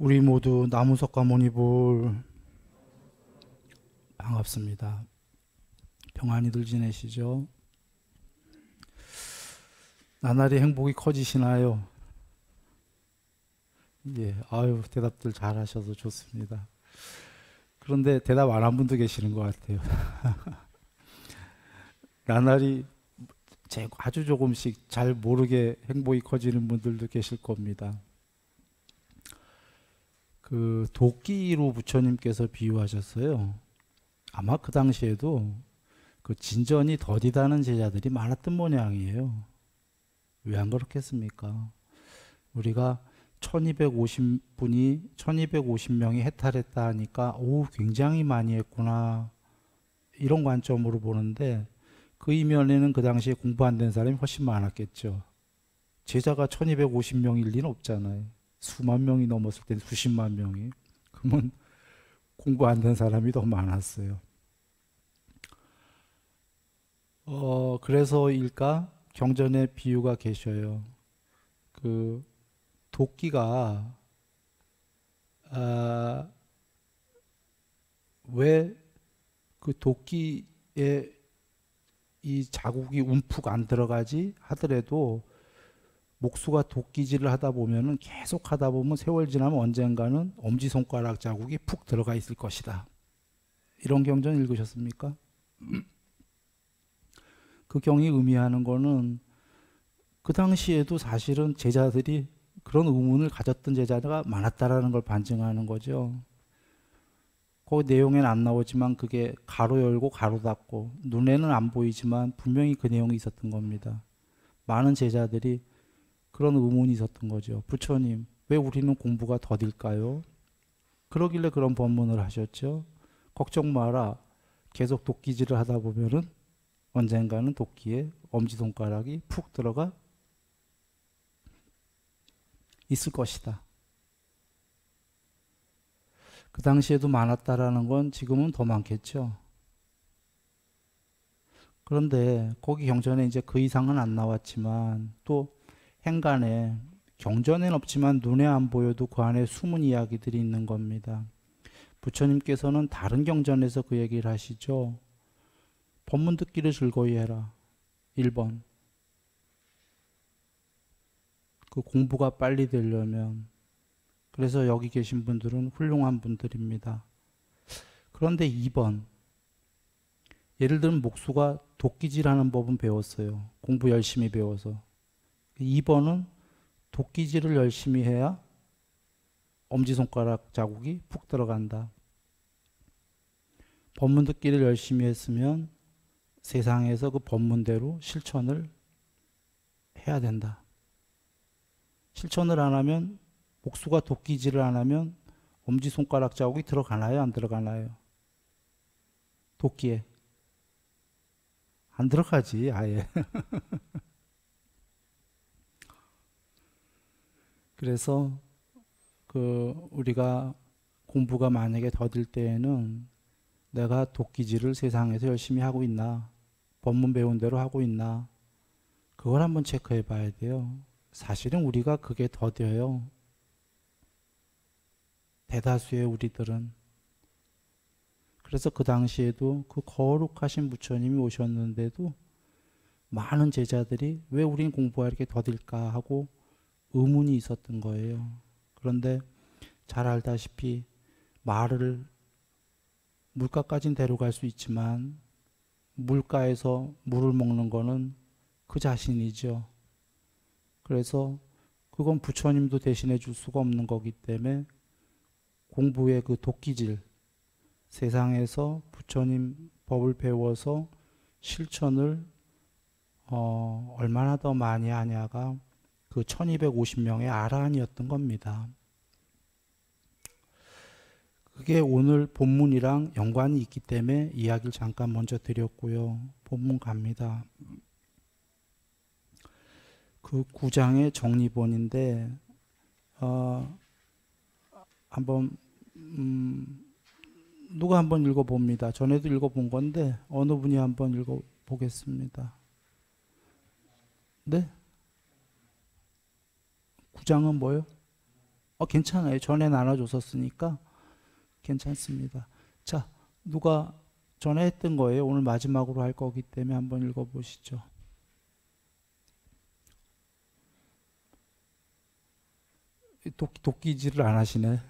우리 모두 나무석가 모니볼 반갑습니다. 평안히들 지내시죠? 나날이 행복이 커지시나요? 예, 아유, 대답들 잘하셔서 좋습니다. 그런데 대답 안 한 분도 계시는 것 같아요. 나날이 아주 조금씩 잘 모르게 행복이 커지는 분들도 계실 겁니다. 그 도끼로 부처님께서 비유하셨어요. 아마 그 당시에도 그 진전이 더디다는 제자들이 많았던 모양이에요. 왜 안 그렇겠습니까? 우리가 1250명이 해탈했다 하니까 오, 굉장히 많이 했구나, 이런 관점으로 보는데, 그 이면에는 그 당시에 공부 안 된 사람이 훨씬 많았겠죠. 제자가 1250명일 리는 없잖아요. 수만 명이 넘었을 땐 수십만 명이. 그러면 공부 안 된 사람이 더 많았어요. 그래서일까 경전에 비유가 계셔요. 그 도끼가 왜 그 도끼에 이 자국이 움푹 안 들어가지 하더라도 목수가 도끼질을 하다 보면은, 계속 하다 보면 세월 지나면 언젠가는 엄지손가락 자국이 푹 들어가 있을 것이다. 이런 경전 읽으셨습니까? 그 경이 의미하는 거는 그 당시에도 사실은 제자들이 그런 의문을 가졌던 제자가 많았다라는 걸 반증하는 거죠. 그 내용에는 안 나오지만 그게 가로 열고 가로 닫고 눈에는 안 보이지만 분명히 그 내용이 있었던 겁니다. 많은 제자들이 그런 의문이 있었던 거죠. 부처님, 왜 우리는 공부가 더딜까요? 그러길래 그런 법문을 하셨죠. 걱정 마라. 계속 도끼질을 하다 보면은 언젠가는 도끼에 엄지손가락이 푹 들어가 있을 것이다. 그 당시에도 많았다라는 건 지금은 더 많겠죠. 그런데 거기 경전에 이제 그 이상은 안 나왔지만, 또 행간에 경전에는 없지만 눈에 안 보여도 그 안에 숨은 이야기들이 있는 겁니다. 부처님께서는 다른 경전에서 그 얘기를 하시죠. 법문 듣기를 즐거이 해라. 1번. 그 공부가 빨리 되려면. 그래서 여기 계신 분들은 훌륭한 분들입니다. 그런데 2번. 예를 들면 목수가 도끼질하는 법은 배웠어요. 공부 열심히 배워서. 2번은 도끼질을 열심히 해야 엄지손가락 자국이 푹 들어간다. 법문 듣기를 열심히 했으면 세상에서 그 법문대로 실천을 해야 된다. 실천을 안 하면, 목수가 도끼질을 안 하면 엄지손가락 자국이 들어가나요? 안 들어가나요? 도끼에. 안 들어가지, 아예. 그래서 우리가 공부가 만약에 더딜 때에는 내가 도끼질을 세상에서 열심히 하고 있나, 법문 배운 대로 하고 있나, 그걸 한번 체크해 봐야 돼요. 사실은 우리가 그게 더뎌요. 대다수의 우리들은. 그래서 그 당시에도 그 거룩하신 부처님이 오셨는데도 많은 제자들이 왜 우린 공부가 이렇게 더딜까 하고 의문이 있었던 거예요. 그런데 잘 알다시피 말을 물가까지는 데려갈 수 있지만 물가에서 물을 먹는 거는 그 자신이죠. 그래서 그건 부처님도 대신해 줄 수가 없는 거기 때문에 공부의 그 도끼질, 세상에서 부처님 법을 배워서 실천을 얼마나 더 많이 하냐가 그 1250명의 아라한이었던 겁니다. 그게 오늘 본문이랑 연관이 있기 때문에 이야기를 잠깐 먼저 드렸고요. 본문 갑니다. 그 9장의 정리본인데 한번 누가 한번 읽어봅니다. 전에도 읽어본 건데 어느 분이 한번 읽어보겠습니다. 네? 9장은 뭐요? 괜찮아요. 전에 나눠줬었으니까 괜찮습니다. 자, 누가 전에 했던 거예요. 오늘 마지막으로 할 거기 때문에 한번 읽어보시죠. 도끼질을 안 하시네.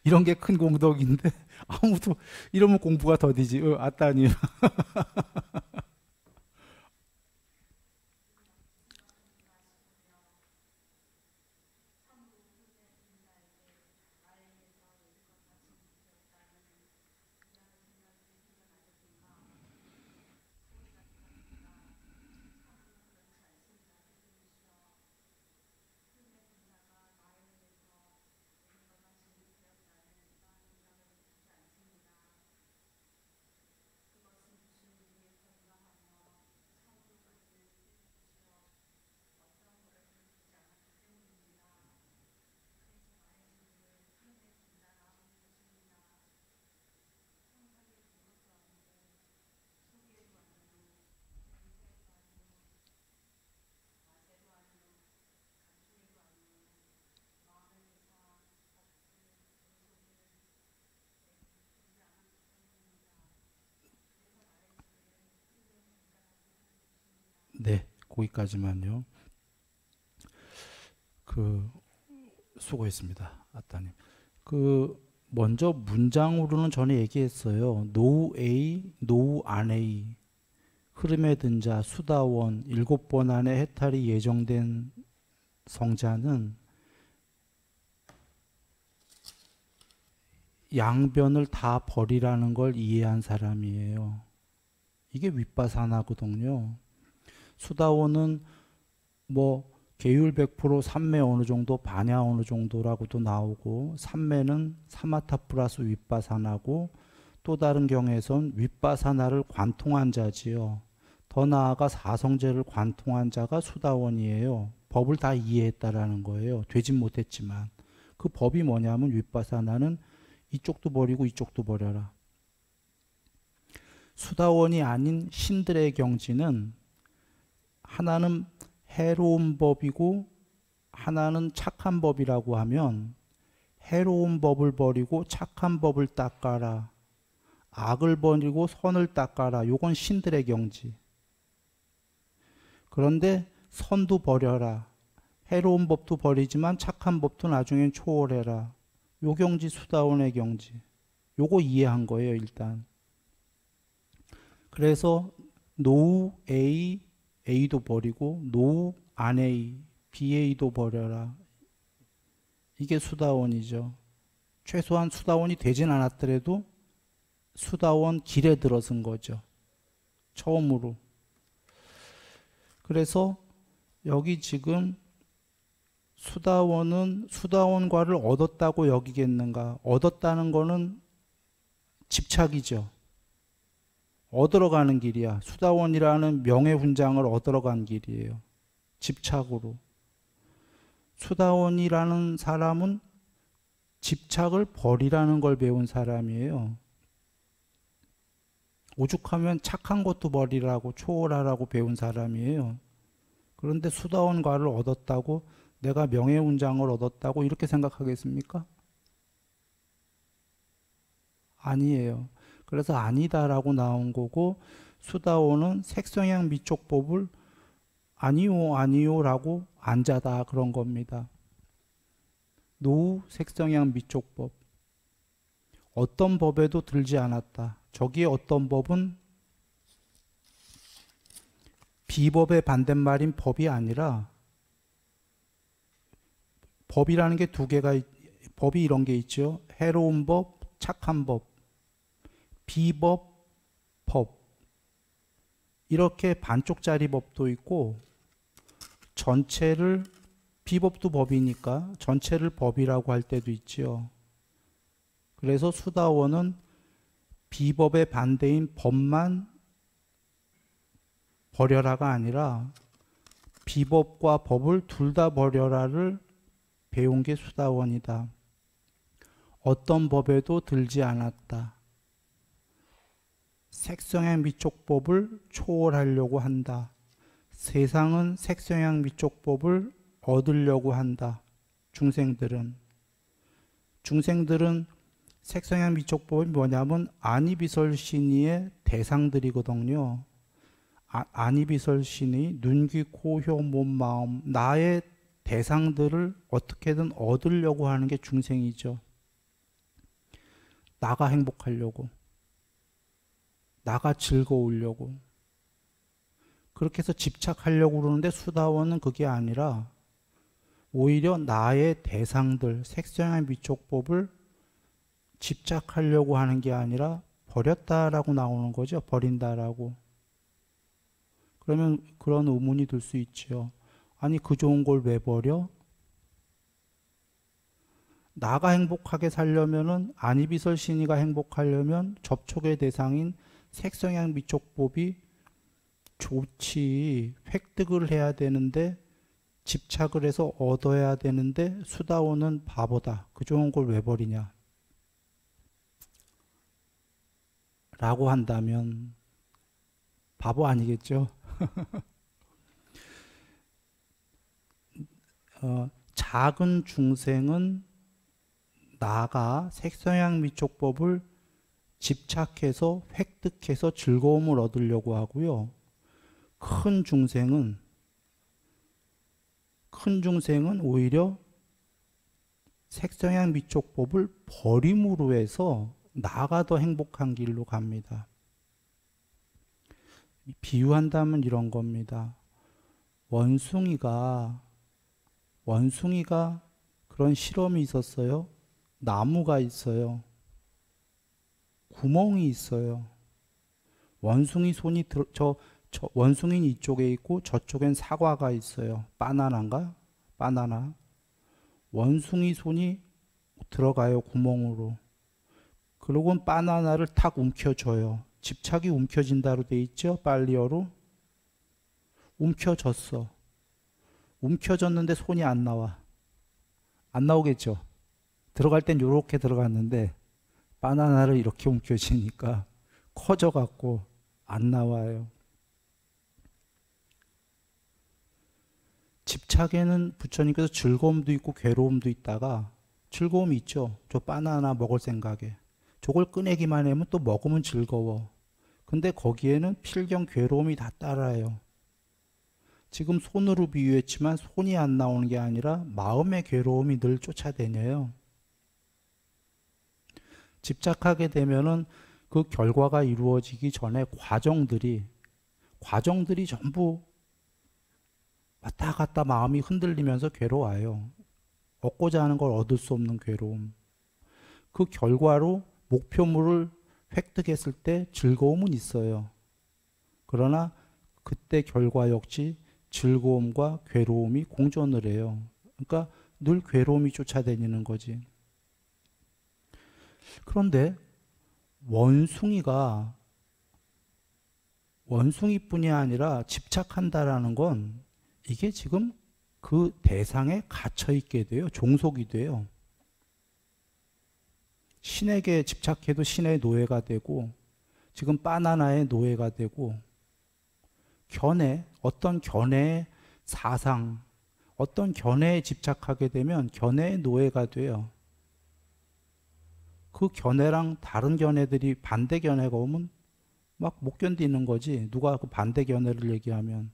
이런 게 큰 공덕인데 아무도 이러면 공부가 더디지. 아따니. 네, 거기까지만요. 수고했습니다, 아따님. 먼저 문장으로는 전에 얘기했어요. 노우 A, 노우 안 A. 흐름에 든 자, 수다원, 7번 안에 해탈이 예정된 성자는 양변을 다 버리라는 걸 이해한 사람이에요. 이게 윗바사나거든요. 수다원은 계율 100% 삼매 어느 정도, 반야 어느 정도라고도 나오고, 삼매는 사마타 플러스 윗바사나고, 또 다른 경우에선 윗바사나를 관통한 자지요. 더 나아가 사성제를 관통한 자가 수다원이에요. 법을 다 이해했다라는 거예요. 되진 못했지만. 그 법이 뭐냐면 윗바사나는 이쪽도 버리고 이쪽도 버려라. 수다원이 아닌 신들의 경지는 하나는 해로운 법이고 하나는 착한 법이라고 하면 해로운 법을 버리고 착한 법을 닦아라. 악을 버리고 선을 닦아라. 요건 신들의 경지. 그런데 선도 버려라. 해로운 법도 버리지만 착한 법도 나중엔 초월해라. 요 경지 수다원의 경지. 요거 이해한 거예요, 일단. 그래서 노우 A, A도 버리고 노우 안 A, BA도 버려라. 이게 수다원이죠. 최소한 수다원이 되진 않았더라도 수다원 길에 들어선 거죠. 처음으로. 그래서 여기 지금 수다원은 수다원과를 얻었다고 여기겠는가? 얻었다는 거는 집착이죠. 얻으러 가는 길이야. 수다원이라는 명예훈장을 얻으러 간 길이에요. 집착으로. 수다원이라는 사람은 집착을 버리라는 걸 배운 사람이에요. 오죽하면 착한 것도 버리라고 초월하라고 배운 사람이에요. 그런데 수다원과를 얻었다고 내가 명예훈장을 얻었다고 이렇게 생각하겠습니까? 아니에요. 그래서 아니다라고 나온 거고 수다원은 색성향 미촉법을 아니요 아니요라고 앉아다 그런 겁니다. 노후 색성향 미촉법. 어떤 법에도 들지 않았다. 저기에 어떤 법은 비법의 반대말인 법이 아니라 법이라는 게 두 개가 법이 이런 게 있죠. 해로운 법, 착한 법, 비법, 법. 이렇게 반쪽짜리 법도 있고 전체를 비법도 법이니까 전체를 법이라고 할 때도 있지요. 그래서 수다원은 비법의 반대인 법만 버려라가 아니라 비법과 법을 둘 다 버려라를 배운 게 수다원이다. 어떤 법에도 들지 않았다. 색성향 미촉법을 초월하려고 한다. 세상은 색성향 미촉법을 얻으려고 한다. 중생들은 색성향 미촉법이 뭐냐면 안이비설신의의 대상들이거든요. 안이비설신의 눈, 귀, 코, 혀, 몸, 마음, 나의 대상들을 어떻게든 얻으려고 하는 게 중생이죠. 나가 행복하려고, 나가 즐거우려고. 그렇게 해서 집착하려고 그러는데 수다원은 그게 아니라 오히려 나의 대상들, 색성향 미촉법을 집착하려고 하는 게 아니라 버렸다라고 나오는 거죠. 버린다라고. 그러면 그런 의문이 들 수 있죠. 아니, 그 좋은 걸 왜 버려? 나가 행복하게 살려면은, 안이비설 신이가 행복하려면 접촉의 대상인 색성향 미촉법이 좋지. 획득을 해야 되는데, 집착을 해서 얻어야 되는데, 수다원은 바보다. 그 좋은 걸 왜 버리냐? 라고 한다면, 바보 아니겠죠? 작은 중생은 나가 색성향 미촉법을 집착해서 획득해서 즐거움을 얻으려고 하고요. 큰 중생은 오히려 색성향 미촉법을 버림으로 해서 나가 더 행복한 길로 갑니다. 비유한다면 이런 겁니다. 원숭이가 그런 실험이 있었어요. 나무가 있어요. 구멍이 있어요. 원숭이 손이 원숭이는 이쪽에 있고 저쪽엔 사과가 있어요. 바나나인가? 바나나. 원숭이 손이 들어가요, 구멍으로. 그러고 바나나를 탁 움켜줘요. 집착이 움켜진다로 돼 있죠? 빨리어로. 움켜졌어. 움켜졌는데 손이 안 나와. 안 나오겠죠? 들어갈 땐 요렇게 들어갔는데 바나나를 이렇게 움켜쥐니까 커져갖고 안 나와요. 집착에는 부처님께서 즐거움도 있고 괴로움도 있다가 즐거움이 있죠. 저 바나나 먹을 생각에. 저걸 꺼내기만 하면 또 먹으면 즐거워. 근데 거기에는 필경 괴로움이 다 따라요. 지금 손으로 비유했지만 손이 안 나오는 게 아니라 마음의 괴로움이 늘 쫓아다녀요. 집착하게 되면은 그 결과가 이루어지기 전에 과정들이 전부 왔다 갔다 마음이 흔들리면서 괴로워요. 얻고자 하는 걸 얻을 수 없는 괴로움. 그 결과로 목표물을 획득했을 때 즐거움은 있어요. 그러나 그때 결과 역시 즐거움과 괴로움이 공존을 해요. 그러니까 늘 괴로움이 쫓아다니는 거지. 그런데 원숭이뿐이 아니라 집착한다라는 건 이게 지금 그 대상에 갇혀 있게 돼요. 종속이 돼요. 신에게 집착해도 신의 노예가 되고 지금 바나나의 노예가 되고 어떤 견해의 사상, 어떤 견해에 집착하게 되면 견해의 노예가 돼요. 그 견해랑 다른 견해들이 반대 견해가 오면 막 못 견디는 거지. 누가 그 반대 견해를 얘기하면.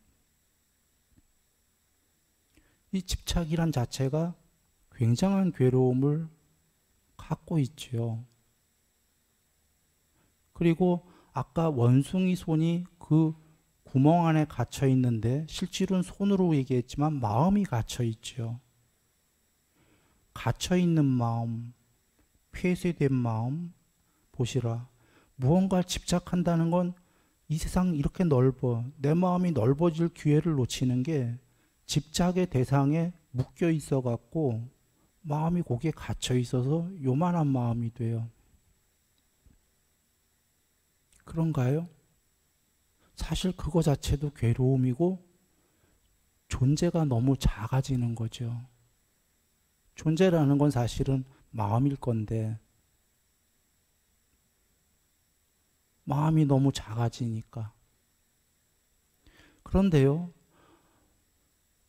이 집착이란 자체가 굉장한 괴로움을 갖고 있죠. 그리고 아까 원숭이 손이 그 구멍 안에 갇혀 있는데 실제로는 손으로 얘기했지만 마음이 갇혀 있죠. 갇혀 있는 마음, 폐쇄된 마음 보시라. 무언가 집착한다는 건 이 세상 이렇게 넓어. 내 마음이 넓어질 기회를 놓치는 게 집착의 대상에 묶여 있어 갖고 마음이 거기에 갇혀 있어서 요만한 마음이 돼요. 그런가요? 사실 그거 자체도 괴로움이고 존재가 너무 작아지는 거죠. 존재라는 건 사실은 마음일 건데 마음이 너무 작아지니까. 그런데요,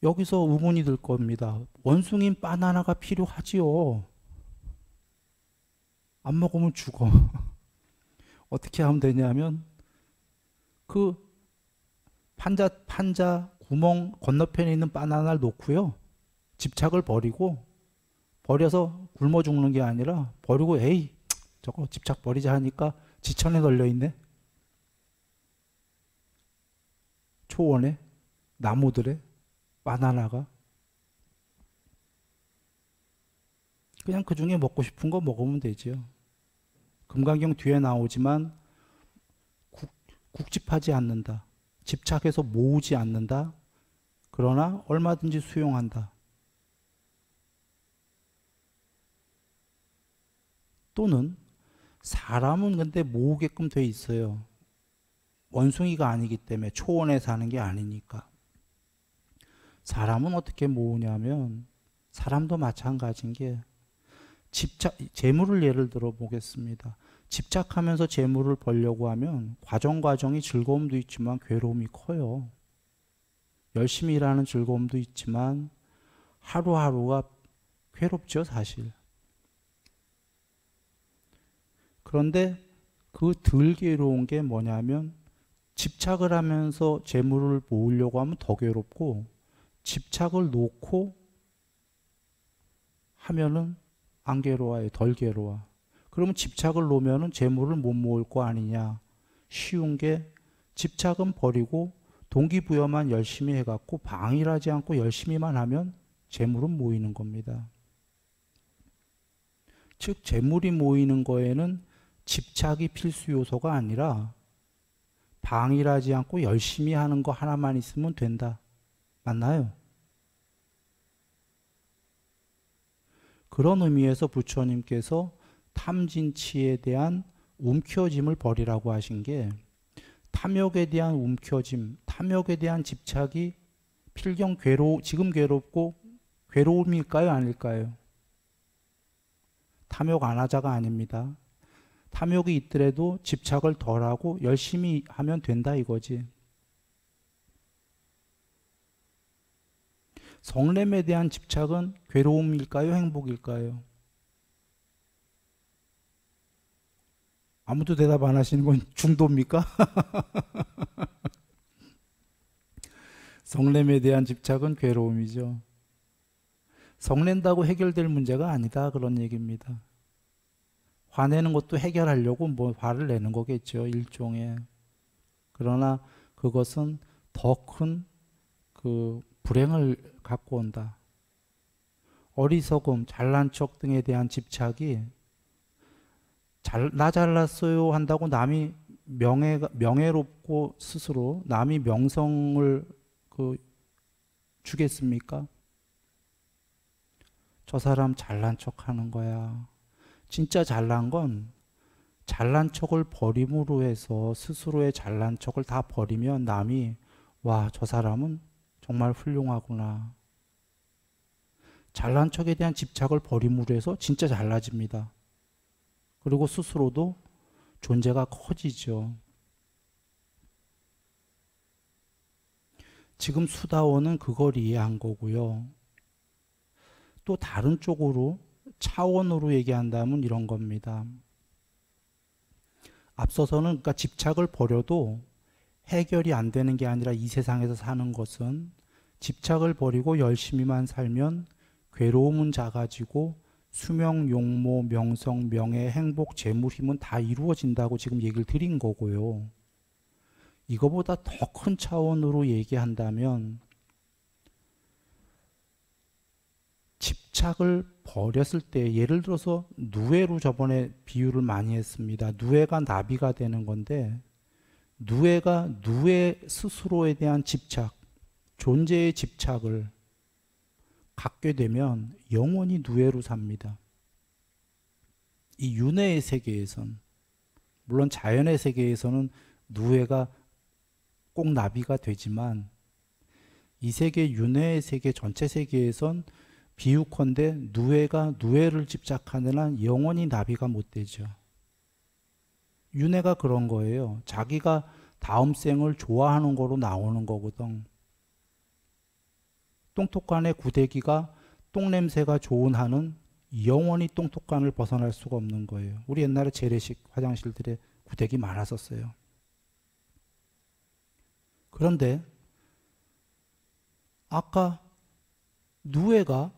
여기서 의문이 들 겁니다. 원숭이는 바나나가 필요하지요. 안 먹으면 죽어. 어떻게 하면 되냐면 그 판자 구멍 건너편에 있는 바나나를 놓고요. 집착을 버려서 굶어 죽는 게 아니라 버리고 에이 저거 집착 버리자 하니까 지천에 널려 있네. 초원에 나무들에 바나나가 그냥 그 중에 먹고 싶은 거 먹으면 되죠. 금강경 뒤에 나오지만 국집하지 않는다. 집착해서 모으지 않는다. 그러나 얼마든지 수용한다. 또는 사람은 근데 모으게끔 돼 있어요. 원숭이가 아니기 때문에 초원에 사는 게 아니니까. 사람은 어떻게 모으냐면 사람도 마찬가지인 게 재물을 예를 들어 보겠습니다. 집착하면서 재물을 벌려고 하면 과정이 즐거움도 있지만 괴로움이 커요. 열심히 일하는 즐거움도 있지만 하루하루가 괴롭죠, 사실. 그런데 그 덜 괴로운 게 뭐냐면 집착을 하면서 재물을 모으려고 하면 더 괴롭고 집착을 놓고 하면은 안 괴로워요. 덜 괴로워. 그러면 집착을 놓으면은 재물을 못 모을 거 아니냐. 쉬운 게 집착은 버리고 동기부여만 열심히 해갖고 방일하지 않고 열심히만 하면 재물은 모이는 겁니다. 즉 재물이 모이는 거에는 집착이 필수 요소가 아니라 방일하지 않고 열심히 하는 거 하나만 있으면 된다. 맞나요? 그런 의미에서 부처님께서 탐진치에 대한 움켜짐을 버리라고 하신 게 탐욕에 대한 움켜짐, 탐욕에 대한 집착이 필경 지금 괴롭고 괴로움일까요? 아닐까요? 탐욕 안 하자가 아닙니다. 탐욕이 있더라도 집착을 덜하고 열심히 하면 된다 이거지. 성냄에 대한 집착은 괴로움일까요? 행복일까요? 아무도 대답 안 하시는 건 중도입니까? 성냄에 대한 집착은 괴로움이죠. 성낸다고 해결될 문제가 아니다 그런 얘기입니다. 화내는 것도 해결하려고 뭐 화를 내는 거겠죠. 일종의. 그러나 그것은 더 큰 그 불행을 갖고 온다. 어리석음, 잘난 척 등에 대한 집착이 나 잘났어요 한다고 남이 명예롭고 스스로 남이 명성을 주겠습니까? 저 사람 잘난 척 하는 거야. 진짜 잘난 건 잘난 척을 버림으로 해서 스스로의 잘난 척을 다 버리면 남이 와, 저 사람은 정말 훌륭하구나. 잘난 척에 대한 집착을 버림으로 해서 진짜 잘나집니다. 그리고 스스로도 존재가 커지죠. 지금 수다원은 그걸 이해한 거고요. 또 다른 쪽으로 차원으로 얘기한다면 이런 겁니다. 앞서서는 그러니까 집착을 버려도 해결이 안 되는 게 아니라 이 세상에서 사는 것은 집착을 버리고 열심히만 살면 괴로움은 작아지고 수명, 용모, 명성, 명예, 행복, 재물, 힘은 다 이루어진다고 지금 얘기를 드린 거고요. 이거보다 더 큰 차원으로 얘기한다면 집착을 버렸을 때 예를 들어서 누에로 저번에 비유를 많이 했습니다. 누에가 나비가 되는 건데 누에가 누에 스스로에 대한 집착, 존재의 집착을 갖게 되면 영원히 누에로 삽니다. 이 윤회의 세계에선 물론 자연의 세계에서는 누에가 꼭 나비가 되지만 이 세계 윤회의 세계 전체 세계에선 비유컨대 누에가 누에를 집착하는 한 영원히 나비가 못 되죠. 윤회가 그런 거예요. 자기가 다음 생을 좋아하는 거로 나오는 거거든. 똥톡간의 구데기가 똥냄새가 좋은 한은 영원히 똥톡간을 벗어날 수가 없는 거예요. 우리 옛날에 재래식 화장실들에 구데기 많았었어요. 그런데 아까 누에가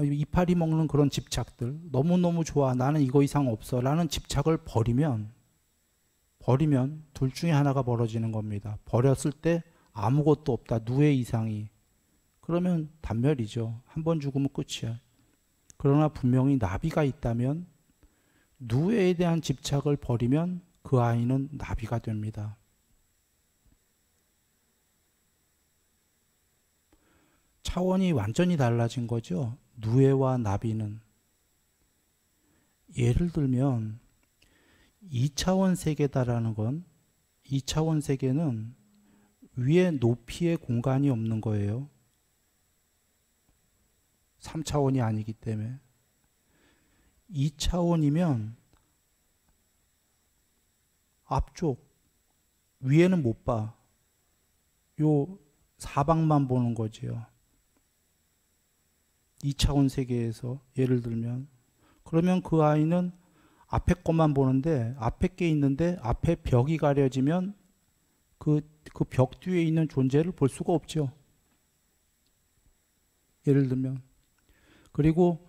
이파리 먹는 그런 집착들, 너무너무 좋아, 나는 이거 이상 없어 라는 집착을 버리면 둘 중에 하나가 벌어지는 겁니다. 버렸을 때 아무것도 없다, 누에 이상이. 그러면 단멸이죠. 한 번 죽으면 끝이야. 그러나 분명히 나비가 있다면 누에에 대한 집착을 버리면 그 아이는 나비가 됩니다. 차원이 완전히 달라진 거죠. 누에와 나비는. 예를 들면 2차원 세계다라는 건, 2차원 세계는 위에 높이의 공간이 없는 거예요. 3차원이 아니기 때문에. 2차원이면 앞쪽, 위에는 못 봐. 요 사방만 보는 거지요. 2차원 세계에서 예를 들면. 그러면 그 아이는 앞에 것만 보는데, 앞에 게 있는데 앞에 벽이 가려지면 그 벽 뒤에 있는 존재를 볼 수가 없죠. 예를 들면. 그리고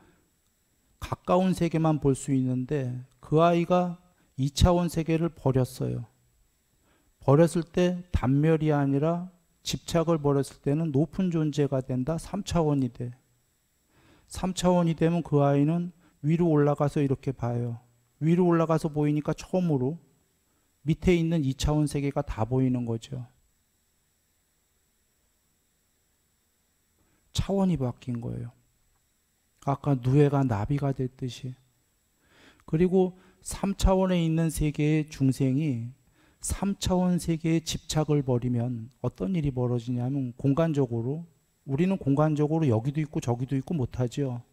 가까운 세계만 볼 수 있는데 그 아이가 2차원 세계를 버렸어요. 버렸을 때 단멸이 아니라 집착을 버렸을 때는 높은 존재가 된다. 3차원이 돼. 3차원이 되면 그 아이는 위로 올라가서 이렇게 봐요. 위로 올라가서 보이니까 처음으로 밑에 있는 2차원 세계가 다 보이는 거죠. 차원이 바뀐 거예요. 아까 누에가 나비가 됐듯이. 그리고 3차원에 있는 세계의 중생이 3차원 세계에 집착을 버리면 어떤 일이 벌어지냐면, 공간적으로 우리는 공간적으로 여기도 있고 저기도 있고 못하죠.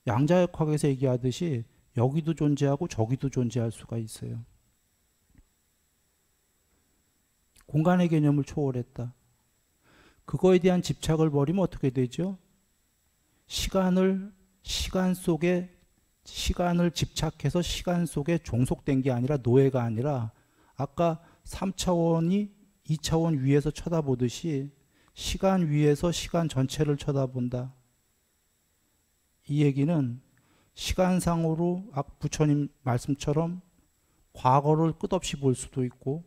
양자역학에서 얘기하듯이 여기도 존재하고 저기도 존재할 수가 있어요. 공간의 개념을 초월했다. 그거에 대한 집착을 버리면 어떻게 되죠? 시간 속에 시간을 집착해서 시간 속에 종속된 게 아니라, 노예가 아니라, 아까 3차원이 2차원 위에서 쳐다보듯이 시간 위에서 시간 전체를 쳐다본다. 이 얘기는 시간상으로 부처님 말씀처럼 과거를 끝없이 볼 수도 있고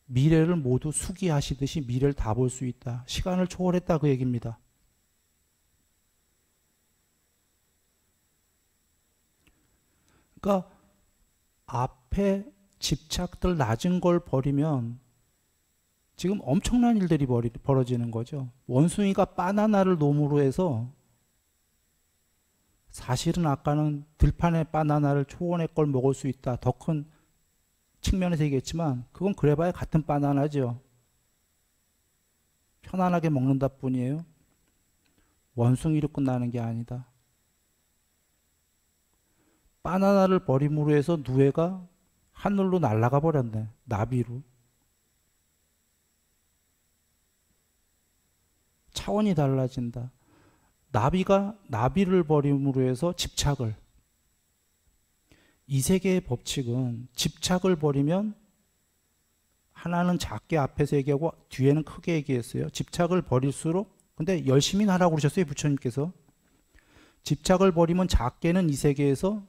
미래를 모두 수기하시듯이 미래를 다 볼 수 있다. 시간을 초월했다, 그 얘기입니다. 그러니까 앞에 집착들 낮은 걸 버리면 지금 엄청난 일들이 벌어지는 거죠. 원숭이가 바나나를 놈으로 해서, 사실은 아까는 들판의 바나나를 초원의 걸 먹을 수 있다, 더 큰 측면에서 얘기했지만 그건 그래봐야 같은 바나나죠. 편안하게 먹는다 뿐이에요. 원숭이로 끝나는 게 아니다. 바나나를 버림으로 해서 누에가 하늘로 날아가 버렸네. 나비로. 차원이 달라진다. 나비가 나비를 버림으로 해서 집착을. 이 세계의 법칙은 집착을 버리면, 하나는 작게 앞에서 얘기하고 뒤에는 크게 얘기했어요. 집착을 버릴수록, 근데 열심히 하라고 그러셨어요, 부처님께서. 집착을 버리면 작게는 이 세계에서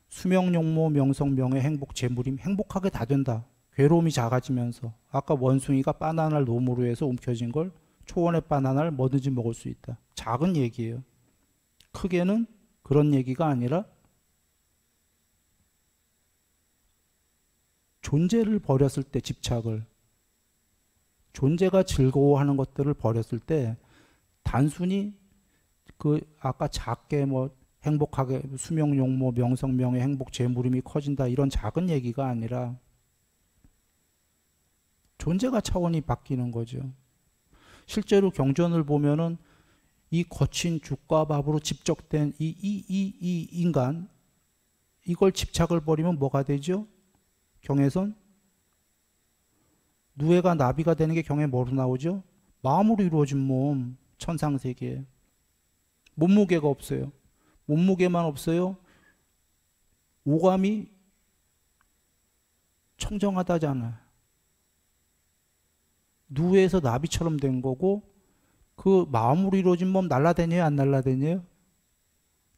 수명, 용모, 명성, 명예, 행복, 재물임, 행복하게 다 된다. 괴로움이 작아지면서. 아까 원숭이가 바나나를 놈으로 해서 움켜쥔 걸 초원의 바나나를 뭐든지 먹을 수 있다. 작은 얘기예요. 크게는 그런 얘기가 아니라 존재를 버렸을 때, 집착을, 존재가 즐거워하는 것들을 버렸을 때 단순히 그 아까 작게 뭐 행복하게 수명, 용모, 명성, 명예, 행복, 재물임이 커진다, 이런 작은 얘기가 아니라 존재가 차원이 바뀌는 거죠. 실제로 경전을 보면은 이 거친 죽과 밥으로 집적된 이 인간, 이걸 집착을 버리면 뭐가 되죠? 경에선 누에가 나비가 되는 게 경에 뭐로 나오죠? 마음으로 이루어진 몸, 천상세계. 몸무게가 없어요. 몸무게만 없어요. 오감이 청정하다잖아. 누에서 나비처럼 된 거고, 그 마음으로 이루어진 몸 날라다녀요, 안 날라다녀요?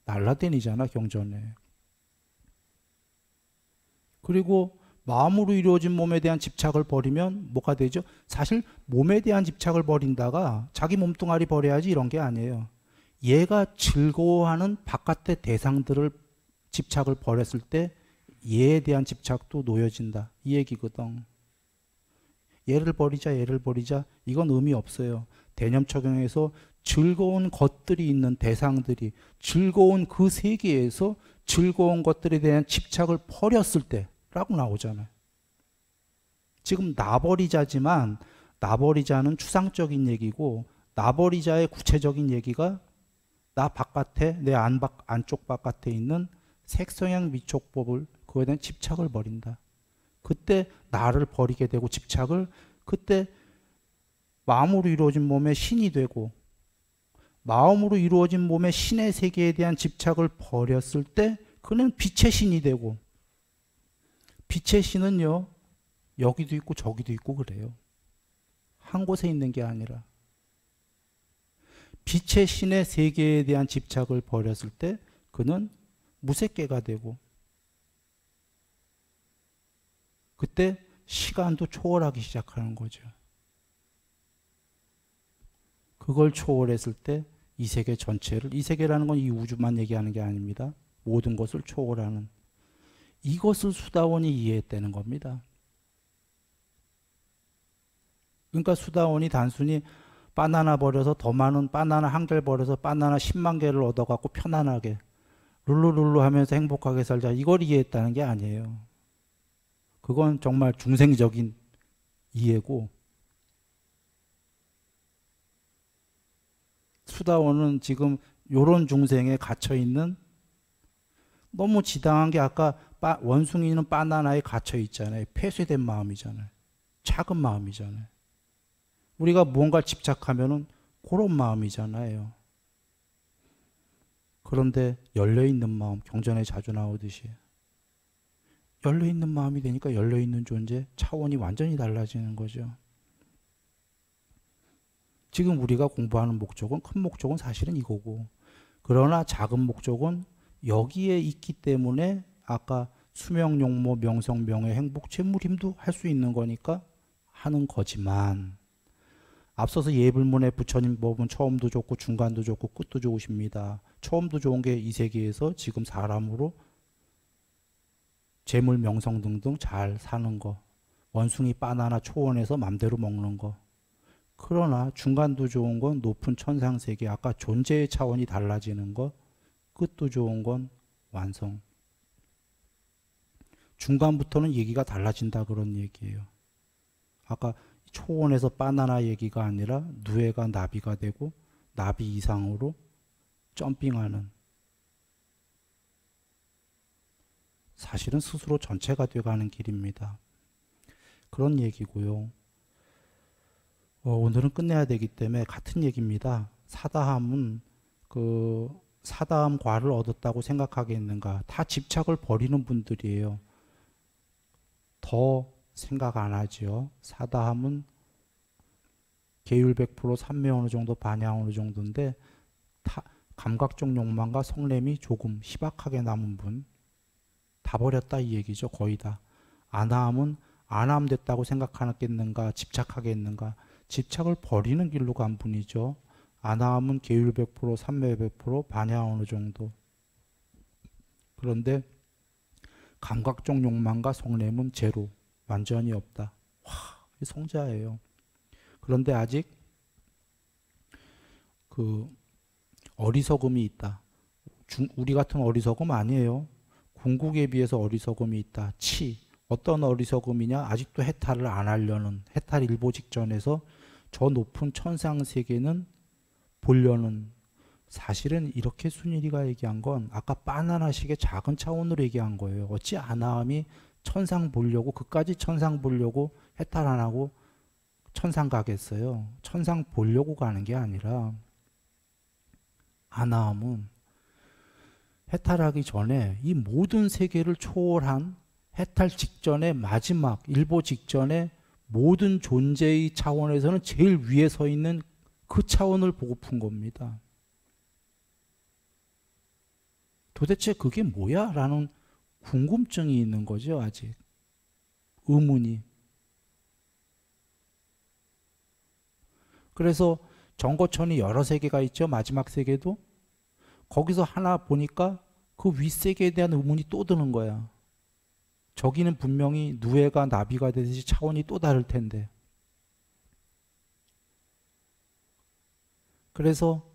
날라다니잖아, 경전에. 그리고 마음으로 이루어진 몸에 대한 집착을 버리면 뭐가 되죠? 사실 몸에 대한 집착을 버린다가 자기 몸뚱아리 버려야지 이런 게 아니에요. 얘가 즐거워하는 바깥의 대상들을 집착을 버렸을 때 얘에 대한 집착도 놓여진다. 이 얘기거든. 얘를 버리자, 얘를 버리자. 이건 의미 없어요. 대념 적용에서 즐거운 것들이 있는 대상들이 즐거운 그 세계에서 즐거운 것들에 대한 집착을 버렸을 때 라고 나오잖아요. 지금 나버리자지만 나버리자는 추상적인 얘기고 나버리자의 구체적인 얘기가 나 바깥에 내 안쪽 바깥에 있는 색성향 미촉법을 그거에 대한 집착을 버린다. 그때 나를 버리게 되고 집착을 그때 마음으로 이루어진 몸의 신이 되고 마음으로 이루어진 몸의 신의 세계에 대한 집착을 버렸을 때 그는 빛의 신이 되고 빛의 신은요 여기도 있고 저기도 있고 그래요. 한 곳에 있는 게 아니라 빛의 신의 세계에 대한 집착을 버렸을 때 그는 무색계가 되고 그때 시간도 초월하기 시작하는 거죠. 그걸 초월했을 때 이 세계 전체를, 이 세계라는 건 이 우주만 얘기하는 게 아닙니다. 모든 것을 초월하는 이것을 수다원이 이해했다는 겁니다. 그러니까 수다원이 단순히 바나나 버려서 더 많은 바나나 한 개를 버려서 바나나 10만 개를 얻어갖고 편안하게 룰루룰루 하면서 행복하게 살자 이걸 이해했다는 게 아니에요. 그건 정말 중생적인 이해고 수다원은 지금 요런 중생에 갇혀있는 너무 지당한 게 아까 원숭이는 바나나에 갇혀있잖아요. 폐쇄된 마음이잖아요. 작은 마음이잖아요. 우리가 무언가 집착하면은 그런 마음이잖아요. 그런데 열려있는 마음, 경전에 자주 나오듯이 열려있는 마음이 되니까 열려있는 존재, 차원이 완전히 달라지는 거죠. 지금 우리가 공부하는 목적은, 큰 목적은 사실은 이거고 그러나 작은 목적은 여기에 있기 때문에 아까 수명, 용모, 명성, 명예, 행복, 재물, 힘도 할 수 있는 거니까 하는 거지만 앞서서 예불문의 부처님 법은 처음도 좋고 중간도 좋고 끝도 좋으십니다. 처음도 좋은 게 이 세계에서 지금 사람으로 재물, 명성 등등 잘 사는 거, 원숭이 바나나 초원에서 맘대로 먹는 거. 그러나 중간도 좋은 건 높은 천상세계, 아까 존재의 차원이 달라지는 거, 끝도 좋은 건 완성. 중간부터는 얘기가 달라진다 그런 얘기예요. 아까 초원에서 바나나 얘기가 아니라 누에가 나비가 되고 나비 이상으로 점핑하는, 사실은 스스로 전체가 돼가는 길입니다. 그런 얘기고요. 오늘은 끝내야 되기 때문에 같은 얘기입니다. 사다함은 사다함 과를 얻었다고 생각하겠는가? 다 집착을 버리는 분들이에요. 더 생각 안 하죠. 사다함은 계율 100%, 삼매 어느 정도, 반야 어느 정도인데 감각적 욕망과 성냄이 조금 희박하게 남은 분, 다 버렸다 이 얘기죠. 거의 다. 안함은 안함 됐다고 생각하겠는가? 집착하겠는가? 집착을 버리는 길로 간 분이죠. 안함은 계율 100%, 삼매 100%, 반야 어느 정도. 그런데 감각적 욕망과 성냄은 제로, 완전히 없다. 와, 성자예요. 그런데 아직 어리석음이 있다. 우리 같은 어리석음 아니에요. 궁극에 비해서 어리석음이 있다. 어떤 어리석음이냐? 아직도 해탈을 안 하려는, 해탈 일보 직전에서 저 높은 천상세계는 보려는, 사실은 이렇게 순일이가 얘기한 건 아까 바나나식의 작은 차원으로 얘기한 거예요. 어찌 안함이 천상 보려고, 그까지 천상 보려고 해탈 안 하고 천상 가겠어요? 천상 보려고 가는 게 아니라 아나함은 해탈하기 전에 이 모든 세계를 초월한 해탈 직전의 마지막 일보 직전에 모든 존재의 차원에서는 제일 위에 서 있는 그 차원을 보고픈 겁니다. 도대체 그게 뭐야? 라는 궁금증이 있는 거죠. 아직 의문이. 그래서 정거천이 여러 세계가 있죠. 마지막 세계도. 거기서 하나 보니까 그 윗세계에 대한 의문이 또 드는 거야. 저기는 분명히 누에가 나비가 되듯이 차원이 또 다를 텐데. 그래서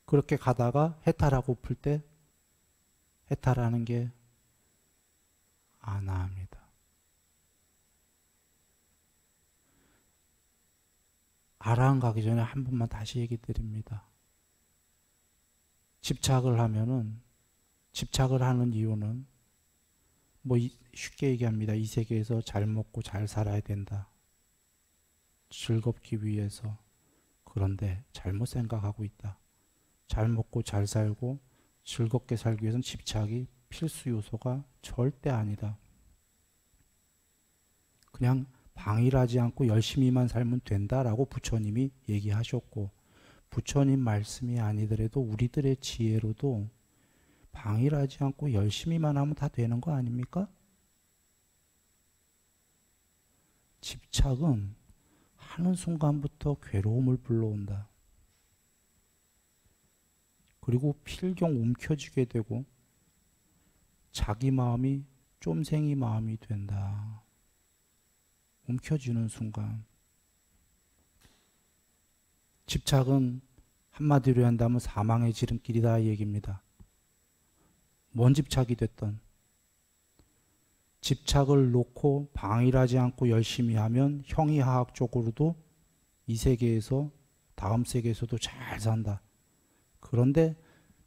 그렇게 가다가 해탈하고 풀 때 해탈하는 게 아나합니다. 아라한 가기 전에 한 번만 다시 얘기 드립니다. 집착을 하는 이유는 쉽게 얘기합니다. 이 세계에서 잘 먹고 잘 살아야 된다. 즐겁기 위해서. 그런데 잘못 생각하고 있다. 잘 먹고 잘 살고 즐겁게 살기 위해서는 집착이 필수 요소가 절대 아니다. 그냥 방일하지 않고 열심히만 살면 된다라고 부처님이 얘기하셨고, 부처님 말씀이 아니더라도 우리들의 지혜로도 방일하지 않고 열심히만 하면 다 되는 거 아닙니까? 집착은 하는 순간부터 괴로움을 불러온다. 그리고 필경 움켜쥐게 되고 자기 마음이 쫌생이 마음이 된다. 움켜쥐는 순간. 집착은 한마디로 한다면 사망의 지름길이다 이 얘기입니다. 뭔 집착이 됐던 집착을 놓고 방일하지 않고 열심히 하면 형이하학적으로도 이 세계에서 다음 세계에서도 잘 산다. 그런데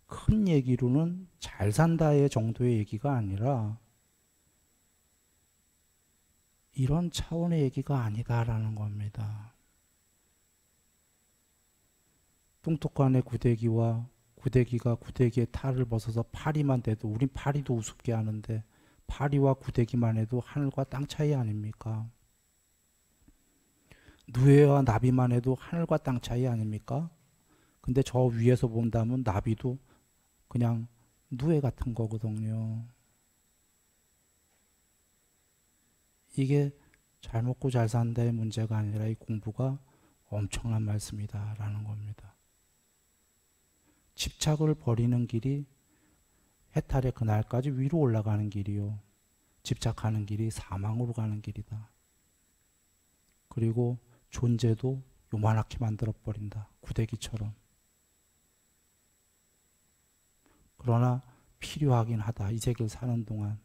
큰 얘기로는 잘 산다의 정도의 얘기가 아니라 이런 차원의 얘기가 아니다라는 겁니다. 뚱뚱간의 구데기와 구데기가 구데기의 탈을 벗어서 파리만 돼도 우린 파리도 우습게 하는데 파리와 구데기만 해도 하늘과 땅 차이 아닙니까? 누에와 나비만 해도 하늘과 땅 차이 아닙니까? 근데 저 위에서 본다면 나비도 그냥 누에 같은 거거든요. 이게 잘 먹고 잘 산다의 문제가 아니라 이 공부가 엄청난 말씀이다라는 겁니다. 집착을 버리는 길이 해탈의 그날까지 위로 올라가는 길이요. 집착하는 길이 사망으로 가는 길이다. 그리고 존재도 요만하게 만들어버린다. 구데기처럼. 그러나 필요하긴 하다. 이 세계를 사는 동안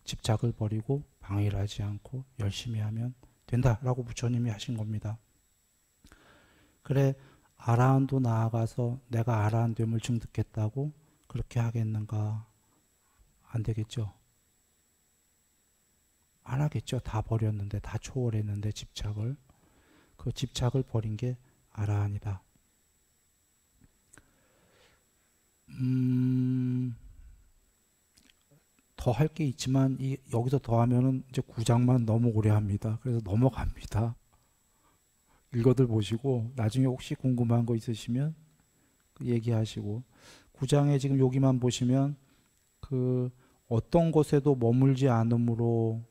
집착을 버리고 방해하지 않고 열심히 하면 된다라고 부처님이 하신 겁니다. 그래, 아라한도 나아가서 내가 아라한 됨을 증득했다고 그렇게 하겠는가? 안 되겠죠. 안 하겠죠. 다 버렸는데, 다 초월했는데 집착을. 그 집착을 버린 게 아라한이다. 더 할 게 있지만 여기서 더 하면은 이제 9장만 너무 오래 합니다. 그래서 넘어갑니다. 읽어들 보시고 나중에 혹시 궁금한 거 있으시면 얘기하시고, 9장에 지금 여기만 보시면 그 어떤 곳에도 머물지 않음으로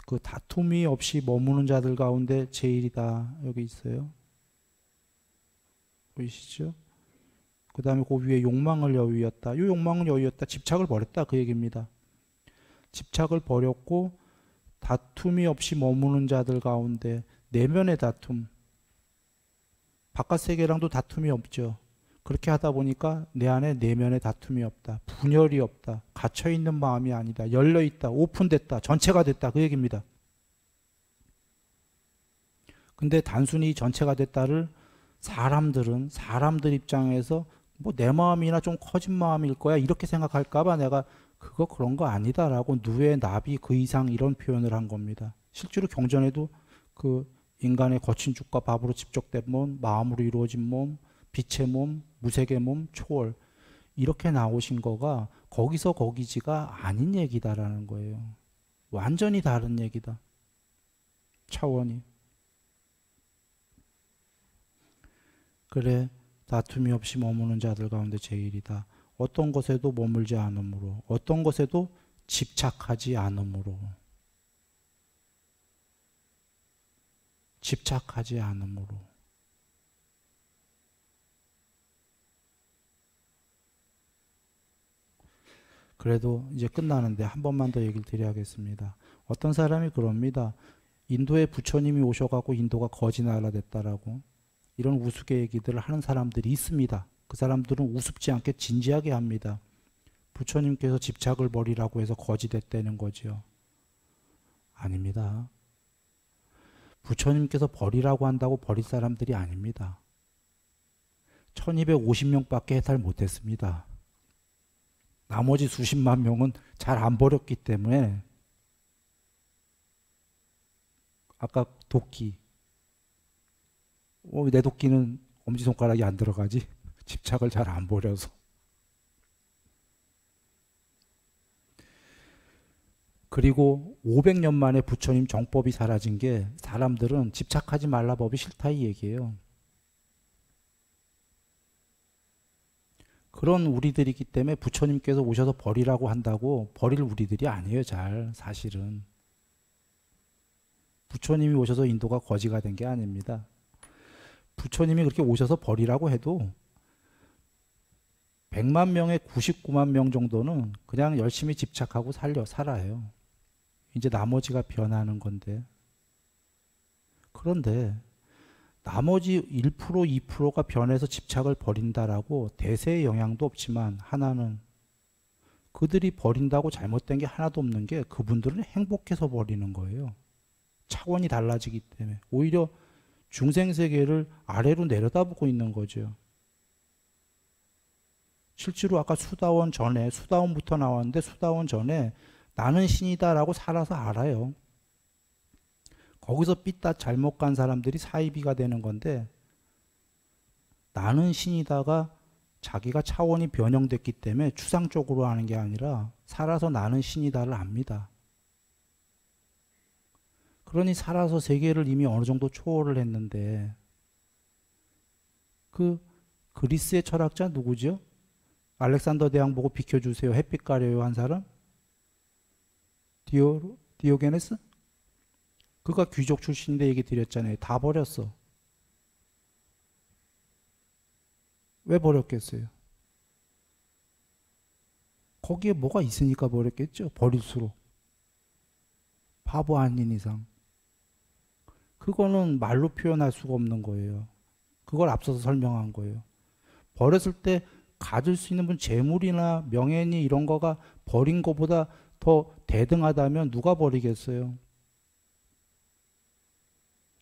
그 다툼이 없이 머무는 자들 가운데 제일이다. 여기 있어요. 보이시죠? 그 다음에 그 위에 욕망을 여위였다. 이 욕망은 여위였다. 집착을 버렸다. 그 얘기입니다. 집착을 버렸고 다툼이 없이 머무는 자들 가운데 내면의 다툼. 바깥 세계랑도 다툼이 없죠. 그렇게 하다 보니까 내 안에 내면의 다툼이 없다. 분열이 없다. 갇혀있는 마음이 아니다. 열려있다. 오픈됐다. 전체가 됐다. 그 얘기입니다. 근데 단순히 전체가 됐다를 사람들 입장에서 뭐 내 마음이나 좀 커진 마음일 거야 이렇게 생각할까봐 내가 그거 그런 거 아니다라고 누에 나비 그 이상 이런 표현을 한 겁니다. 실제로 경전에도 그 인간의 거친 죽과 밥으로 집적된 몸, 마음으로 이루어진 몸, 빛의 몸, 무색의 몸, 초월. 이렇게 나오신 거가 거기서 거기지가 아닌 얘기다라는 거예요. 완전히 다른 얘기다. 차원이. 그래, 다툼이 없이 머무는 자들 가운데 제일이다. 어떤 것에도 머물지 않으므로, 어떤 것에도 집착하지 않으므로. 집착하지 않으므로. 그래도 이제 끝나는데 한 번만 더 얘기를 드려야겠습니다. 어떤 사람이 그럽니다. 인도에 부처님이 오셔가고 인도가 거지 나라 됐다라고. 이런 우스개 얘기들을 하는 사람들이 있습니다. 그 사람들은 우습지 않게 진지하게 합니다. 부처님께서 집착을 버리라고 해서 거지 됐다는 거죠. 아닙니다. 부처님께서 버리라고 한다고 버릴 사람들이 아닙니다. 1250명밖에 해탈 못했습니다. 나머지 수십만 명은 잘 안 버렸기 때문에 아까 도끼 내 도끼는 엄지손가락이 안 들어가지? 집착을 잘 안 버려서. 그리고 500년 만에 부처님 정법이 사라진 게 사람들은 집착하지 말라 법이 싫다 이 얘기예요. 그런 우리들이기 때문에 부처님께서 오셔서 버리라고 한다고 버릴 우리들이 아니에요. 잘 사실은. 부처님이 오셔서 인도가 거지가 된 게 아닙니다. 부처님이 그렇게 오셔서 버리라고 해도 100만 명의 99만 명 정도는 그냥 열심히 집착하고 살아요. 이제 나머지가 변하는 건데. 그런데 나머지 1%, 2%가 변해서 집착을 버린다라고 대세의 영향도 없지만 하나는 그들이 버린다고 잘못된 게 하나도 없는 게 그분들은 행복해서 버리는 거예요. 차원이 달라지기 때문에. 오히려 중생세계를 아래로 내려다보고 있는 거죠. 실제로 아까 수다원부터 나왔는데 수다원 전에 나는 신이다라고 살아서 알아요. 거기서 삐딱 잘못 간 사람들이 사이비가 되는 건데 나는 신이다가 자기가 차원이 변형됐기 때문에 추상적으로 하는 게 아니라 살아서 나는 신이다를 압니다. 그러니 살아서 세계를 이미 어느 정도 초월을 했는데 그 그리스의 철학자 누구죠? 알렉산더 대왕 보고 비켜주세요. 햇빛 가려요 한 사람? 디오게네스? 그가 귀족 출신인데 얘기 드렸잖아요. 다 버렸어. 왜 버렸겠어요? 거기에 뭐가 있으니까 버렸겠죠. 버릴수록. 바보 아닌 이상. 그거는 말로 표현할 수가 없는 거예요. 그걸 앞서서 설명한 거예요. 버렸을 때 가질 수 있는 분 재물이나 명예니 이런 거가 버린 거보다 더 대등하다면 누가 버리겠어요?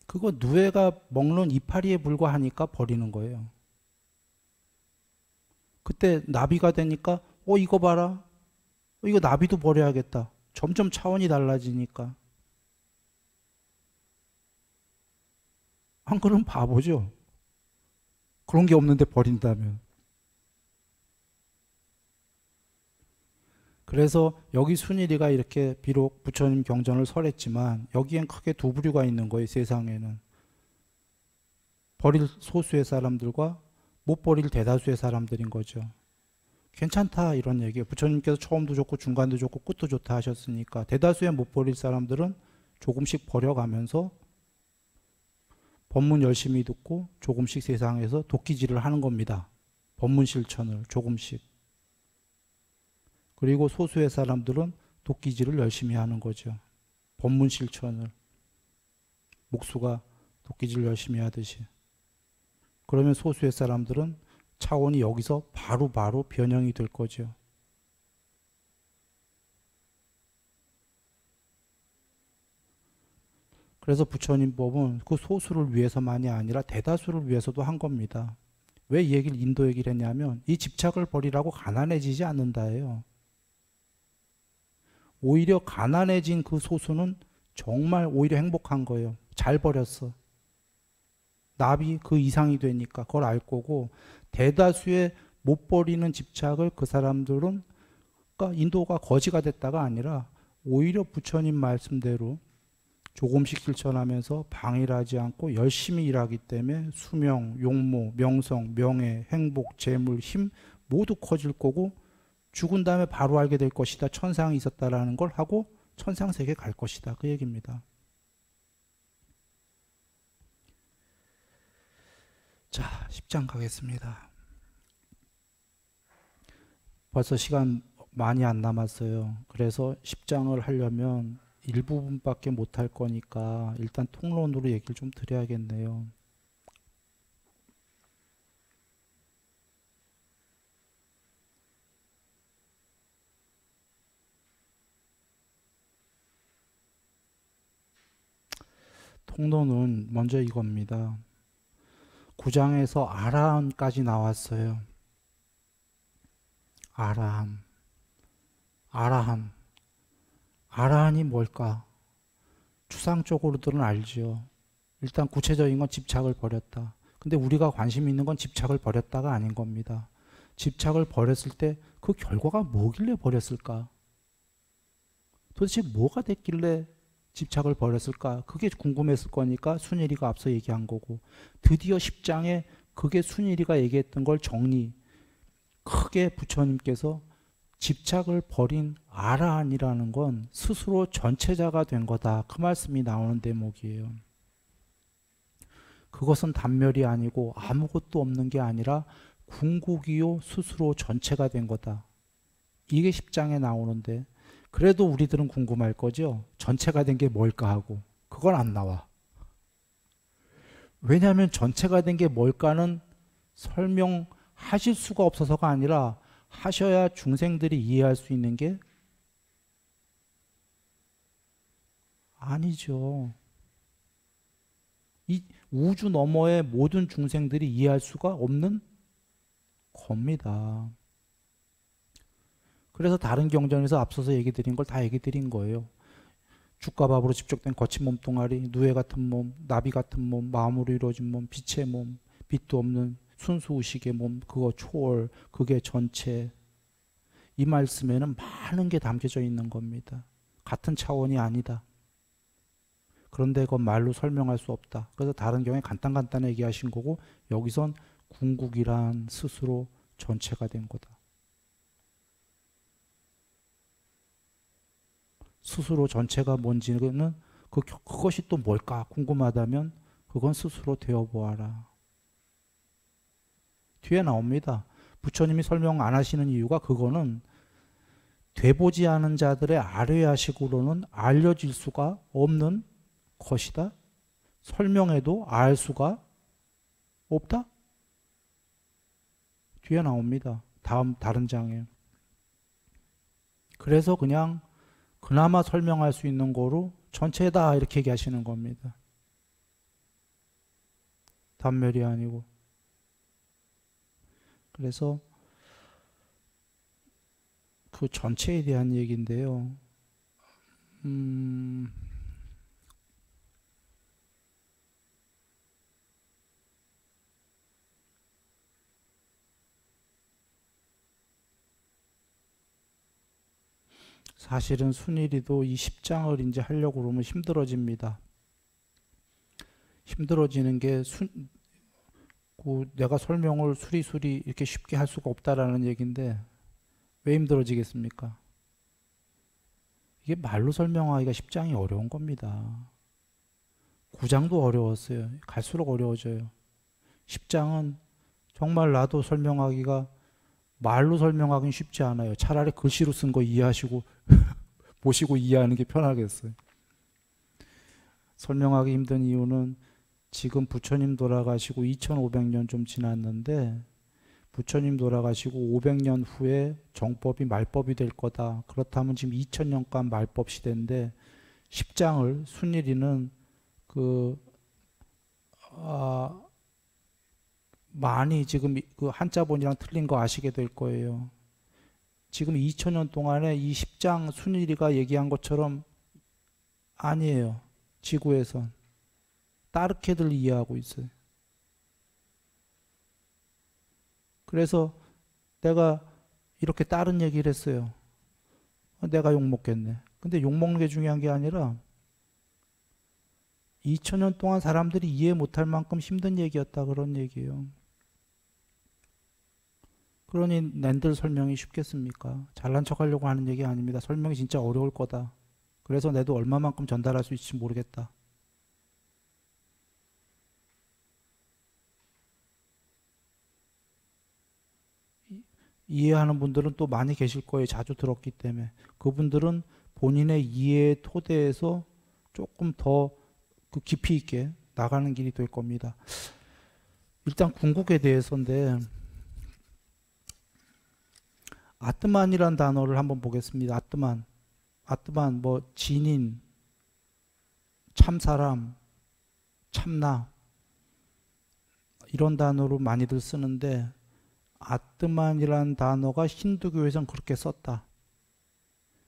그거 누에가 먹는 이파리에 불과하니까 버리는 거예요. 그때 나비가 되니까 이거 봐라. 이거 나비도 버려야겠다. 점점 차원이 달라지니까. 안 그러면 바보죠. 그런 게 없는데 버린다면. 그래서 여기 순일이가 이렇게 비록 부처님 경전을 설했지만 여기엔 크게 두 부류가 있는 거예요. 세상에는. 버릴 소수의 사람들과 못 버릴 대다수의 사람들인 거죠. 괜찮다 이런 얘기예요. 부처님께서 처음도 좋고 중간도 좋고 끝도 좋다 하셨으니까 대다수의 못 버릴 사람들은 조금씩 버려가면서 법문 열심히 듣고 조금씩 세상에서 도끼질을 하는 겁니다. 법문 실천을 조금씩. 그리고 소수의 사람들은 도끼질을 열심히 하는 거죠. 법문 실천을. 목수가 도끼질 열심히 하듯이. 그러면 소수의 사람들은 차원이 여기서 바로 변형이 될 거죠. 그래서 부처님 법은 그 소수를 위해서만이 아니라 대다수를 위해서도 한 겁니다. 왜 이 얘기를 인도 얘기를 했냐면 이 집착을 버리라고 가난해지지 않는다예요. 오히려 가난해진 그 소수는 정말 오히려 행복한 거예요. 잘 버렸어. 납이 그 이상이 되니까 그걸 알 거고, 대다수의 못 버리는 집착을 그 사람들은, 그러니까 인도가 거지가 됐다가 아니라 오히려 부처님 말씀대로 조금씩 실천하면서 방일하지 않고 열심히 일하기 때문에 수명, 용모, 명성, 명예, 행복, 재물, 힘 모두 커질 거고, 죽은 다음에 바로 알게 될 것이다. 천상이 있었다라는 걸 하고 천상 세계 갈 것이다. 그 얘기입니다. 자, 10장 가겠습니다. 벌써 시간 많이 안 남았어요. 그래서 10장을 하려면 일부분밖에 못 할 거니까 일단 통론으로 얘기를 좀 드려야겠네요. 통론은 먼저 이겁니다. 9장에서 아라한까지 나왔어요. 아라한. 아라한. 아라한이 뭘까? 추상적으로들은 알지요. 일단 구체적인 건 집착을 버렸다. 근데 우리가 관심 있는 건 집착을 버렸다가 아닌 겁니다. 집착을 버렸을 때 그 결과가 뭐길래 버렸을까? 도대체 뭐가 됐길래 집착을 버렸을까? 그게 궁금했을 거니까 순일이가 앞서 얘기한 거고, 드디어 10장에 그게 순일이가 얘기했던 걸 정리, 크게 부처님께서 집착을 버린 아라한이라는 건 스스로 전체자가 된 거다. 그 말씀이 나오는 대목이에요. 그것은 단멸이 아니고 아무것도 없는 게 아니라 궁극이요 스스로 전체가 된 거다. 이게 10장에 나오는데, 그래도 우리들은 궁금할 거죠. 전체가 된 게 뭘까 하고. 그건 안 나와. 왜냐하면 전체가 된 게 뭘까는 설명하실 수가 없어서가 아니라 하셔야 중생들이 이해할 수 있는 게 아니죠. 이 우주 너머의 모든 중생들이 이해할 수가 없는 겁니다. 그래서 다른 경전에서 앞서서 얘기 드린 걸 다 얘기 드린 거예요. 죽과 밥으로 집적된 거친 몸뚱아리, 누에 같은 몸, 나비 같은 몸, 마음으로 이루어진 몸, 빛의 몸, 빛도 없는 순수의식의 몸, 그거 초월, 그게 전체. 이 말씀에는 많은 게 담겨져 있는 겁니다. 같은 차원이 아니다. 그런데 그건 말로 설명할 수 없다. 그래서 다른 경우에 간단간단하게 얘기하신 거고, 여기선 궁극이란 스스로 전체가 된 거다. 스스로 전체가 뭔지는 그것이 또 뭘까 궁금하다면 그건 스스로 되어보아라. 뒤에 나옵니다. 부처님이 설명 안 하시는 이유가 그거는 돼보지 않은 자들의 아뢰야식으로는 알려질 수가 없는 것이다. 설명해도 알 수가 없다. 뒤에 나옵니다. 다른 장에. 그래서 그냥 그나마 설명할 수 있는 거로 전체다 이렇게 얘기하시는 겁니다. 단멸이 아니고. 그래서 그 전체에 대한 얘기인데요. 사실은 순일이도 이 10장을 이제 하려고 그러면 힘들어집니다. 힘들어지는 게 내가 설명을 수리수리 이렇게 쉽게 할 수가 없다라는 얘기인데 왜 힘들어지겠습니까? 이게 말로 설명하기가 10장이 어려운 겁니다. 9장도 어려웠어요. 갈수록 어려워져요. 10장은 정말 나도 설명하기가 말로 설명하기는 쉽지 않아요. 차라리 글씨로 쓴 거 이해하시고 보시고 이해하는 게 편하겠어요. 설명하기 힘든 이유는 지금 부처님 돌아가시고 2500년 좀 지났는데 부처님 돌아가시고 500년 후에 정법이 말법이 될 거다. 그렇다면 지금 2000년간 말법 시대인데 10장을 순일이는 많이 지금 그 한자본이랑 틀린 거 아시게 될 거예요. 지금 2000년 동안에 이 10장 순일이가 얘기한 것처럼 아니에요. 지구에선. 따르게들 이해하고 있어요. 그래서 내가 이렇게 다른 얘기를 했어요. 내가 욕먹겠네. 근데 욕먹는 게 중요한 게 아니라 2000년 동안 사람들이 이해 못할 만큼 힘든 얘기였다, 그런 얘기예요. 그러니 낸들 설명이 쉽겠습니까? 잘난 척하려고 하는 얘기 아닙니다. 설명이 진짜 어려울 거다. 그래서 내도 얼마만큼 전달할 수 있을지 모르겠다. 이해하는 분들은 또 많이 계실 거예요. 자주 들었기 때문에. 그분들은 본인의 이해의 토대에서 조금 더 그 깊이 있게 나가는 길이 될 겁니다. 일단 궁극에 대해서인데, 아트만이란 단어를 한번 보겠습니다. 아트만. 아트만, 뭐, 진인, 참사람, 참나, 이런 단어로 많이들 쓰는데, 아트만이란 단어가 힌두교에서는 그렇게 썼다.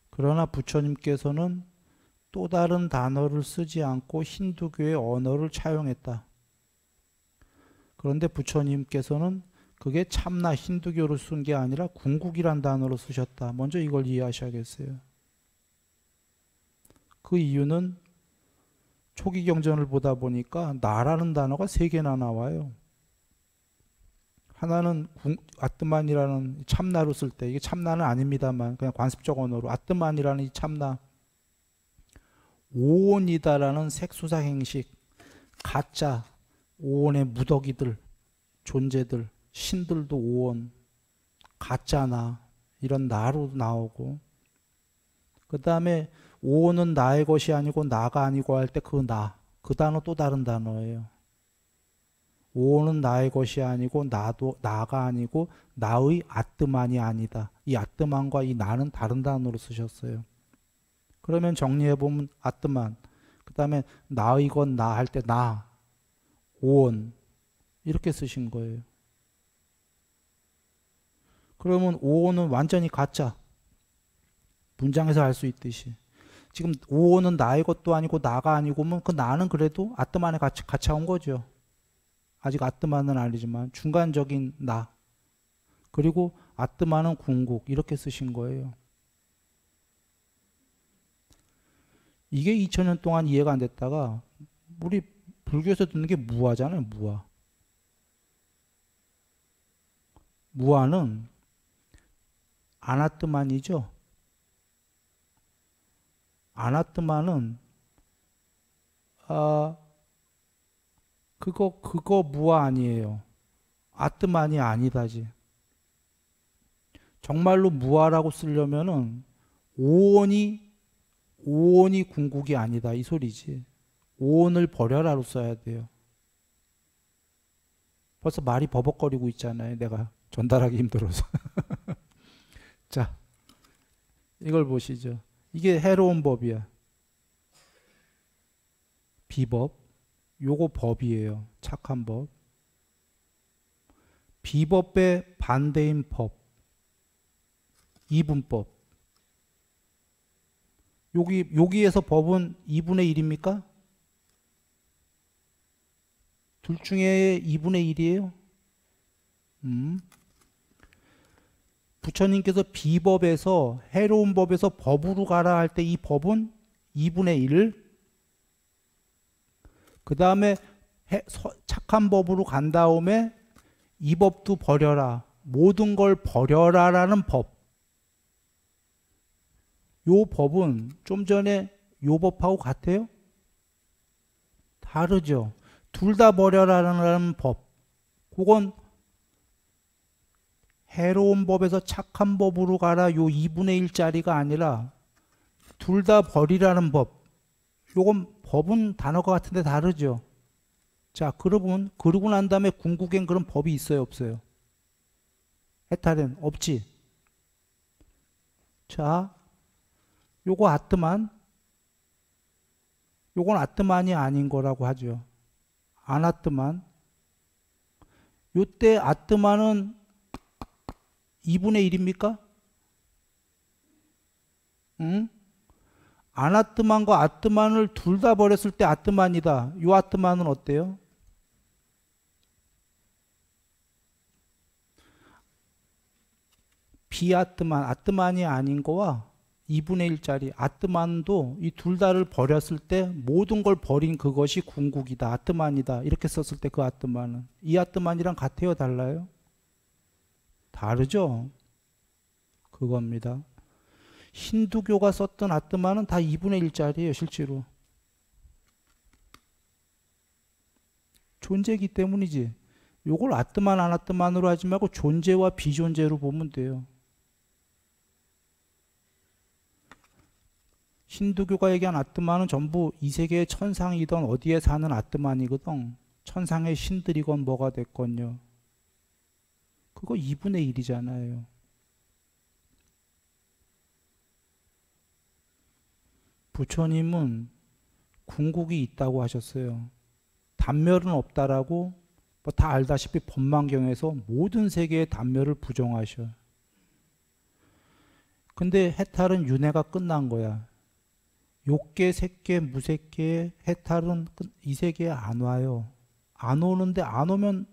그러나 부처님께서는 또 다른 단어를 쓰지 않고 힌두교의 언어를 차용했다. 그런데 부처님께서는 그게 참나 힌두교로 쓴 게 아니라 궁극이란 단어로 쓰셨다. 먼저 이걸 이해하셔야겠어요. 그 이유는 초기 경전을 보다 보니까 나라는 단어가 3개나 나와요. 하나는 아트만이라는 참나로 쓸 때, 이게 참나는 아닙니다만 그냥 관습적 언어로 아트만이라는 이 참나, 오온이다라는 색수사 행식, 가짜, 오온의 무더기들, 존재들, 신들도 오온, 가짜나, 이런 나로 나오고, 그 다음에 오온은 나의 것이 아니고 나가 아니고 할 때 그 나, 그 단어 또 다른 단어예요. 오온은 나의 것이 아니고 나도 나가 아니고 나의 아뜨만이 아니다. 이 아뜨만과 이 나는 다른 단어로 쓰셨어요. 그러면 정리해보면 아뜨만, 그 다음에 나의 것 나 할 때 나, 오온, 이렇게 쓰신 거예요. 그러면 오온은 완전히 가짜. 문장에서 알 수 있듯이. 지금 오온은 나의 것도 아니고 나가 아니고면 그 나는 그래도 아뜨만에 같이 온 거죠. 아직 아뜨만은 아니지만 중간적인 나. 그리고 아뜨만은 궁극, 이렇게 쓰신 거예요. 이게 2000년 동안 이해가 안 됐다가 우리 불교에서 듣는 게 무아잖아요. 무아. 무아는 아나뜨만이죠. 아나뜨만은 그거 무아 아니에요. 아뜨만이 아니다지. 정말로 무아라고 쓰려면은 오온이 궁극이 아니다, 이 소리지. 오온을 버려라로 써야 돼요. 벌써 말이 버벅거리고 있잖아요. 내가 전달하기 힘들어서. 자, 이걸 보시죠. 이게 해로운 법이야. 비법. 요거 법이에요. 착한 법. 비법의 반대인 법. 이분법. 여기에서 법은 2분의 1입니까? 둘 중에 2분의 1이에요? 부처님께서 비법에서, 해로운 법에서 법으로 가라 할 때 이 법은 2분의 1. 그 다음에 착한 법으로 간 다음에 이 법도 버려라. 모든 걸 버려라라는 법. 요 법은 좀 전에 요 법하고 같아요? 다르죠. 둘 다 버려라라는 법. 그건 해로운 법에서 착한 법으로 가라 요 2분의 1짜리가 아니라 둘 다 버리라는 법. 요건 법은 단어가 같은데 다르죠. 자, 그러고 난 다음에 궁극엔 그런 법이 있어요, 없어요? 해탈엔 없지. 자, 요거 아뜨만, 요건 아뜨만이 아닌 거라고 하죠. 아나뜨만. 요때 아뜨만은 2분의 1입니까? 응? 아나뜨만과 아뜨만을 둘 다 버렸을 때 아뜨만이다. 요 아뜨만은 어때요? 비아트만, 아트만이 아닌 거와 2분의 1짜리 아트만도 이 둘 다를 버렸을 때 모든 걸 버린 그것이 궁극이다, 아트만이다 이렇게 썼을 때 그 아트만은 이 아트만이랑 같아요, 달라요? 다르죠? 그겁니다. 힌두교가 썼던 아트만은 다 2분의 1짜리예요, 실제로. 존재이기 때문이지. 요걸 아트만 아나트만으로 하지 말고 존재와 비존재로 보면 돼요. 힌두교가 얘기한 아트만은 전부 이 세계의 천상이든 어디에 사는 아트만이거든. 천상의 신들이건 뭐가 됐건요. 그거 2분의 1이잖아요. 부처님은 궁극이 있다고 하셨어요. 단멸은 없다라고 뭐 다 알다시피 법망경에서 모든 세계의 단멸을 부정하셔. 근데 해탈은 윤회가 끝난 거야. 욕계, 색계, 무색계의 해탈은 이 세계에 안 와요. 안 오는데 안 오면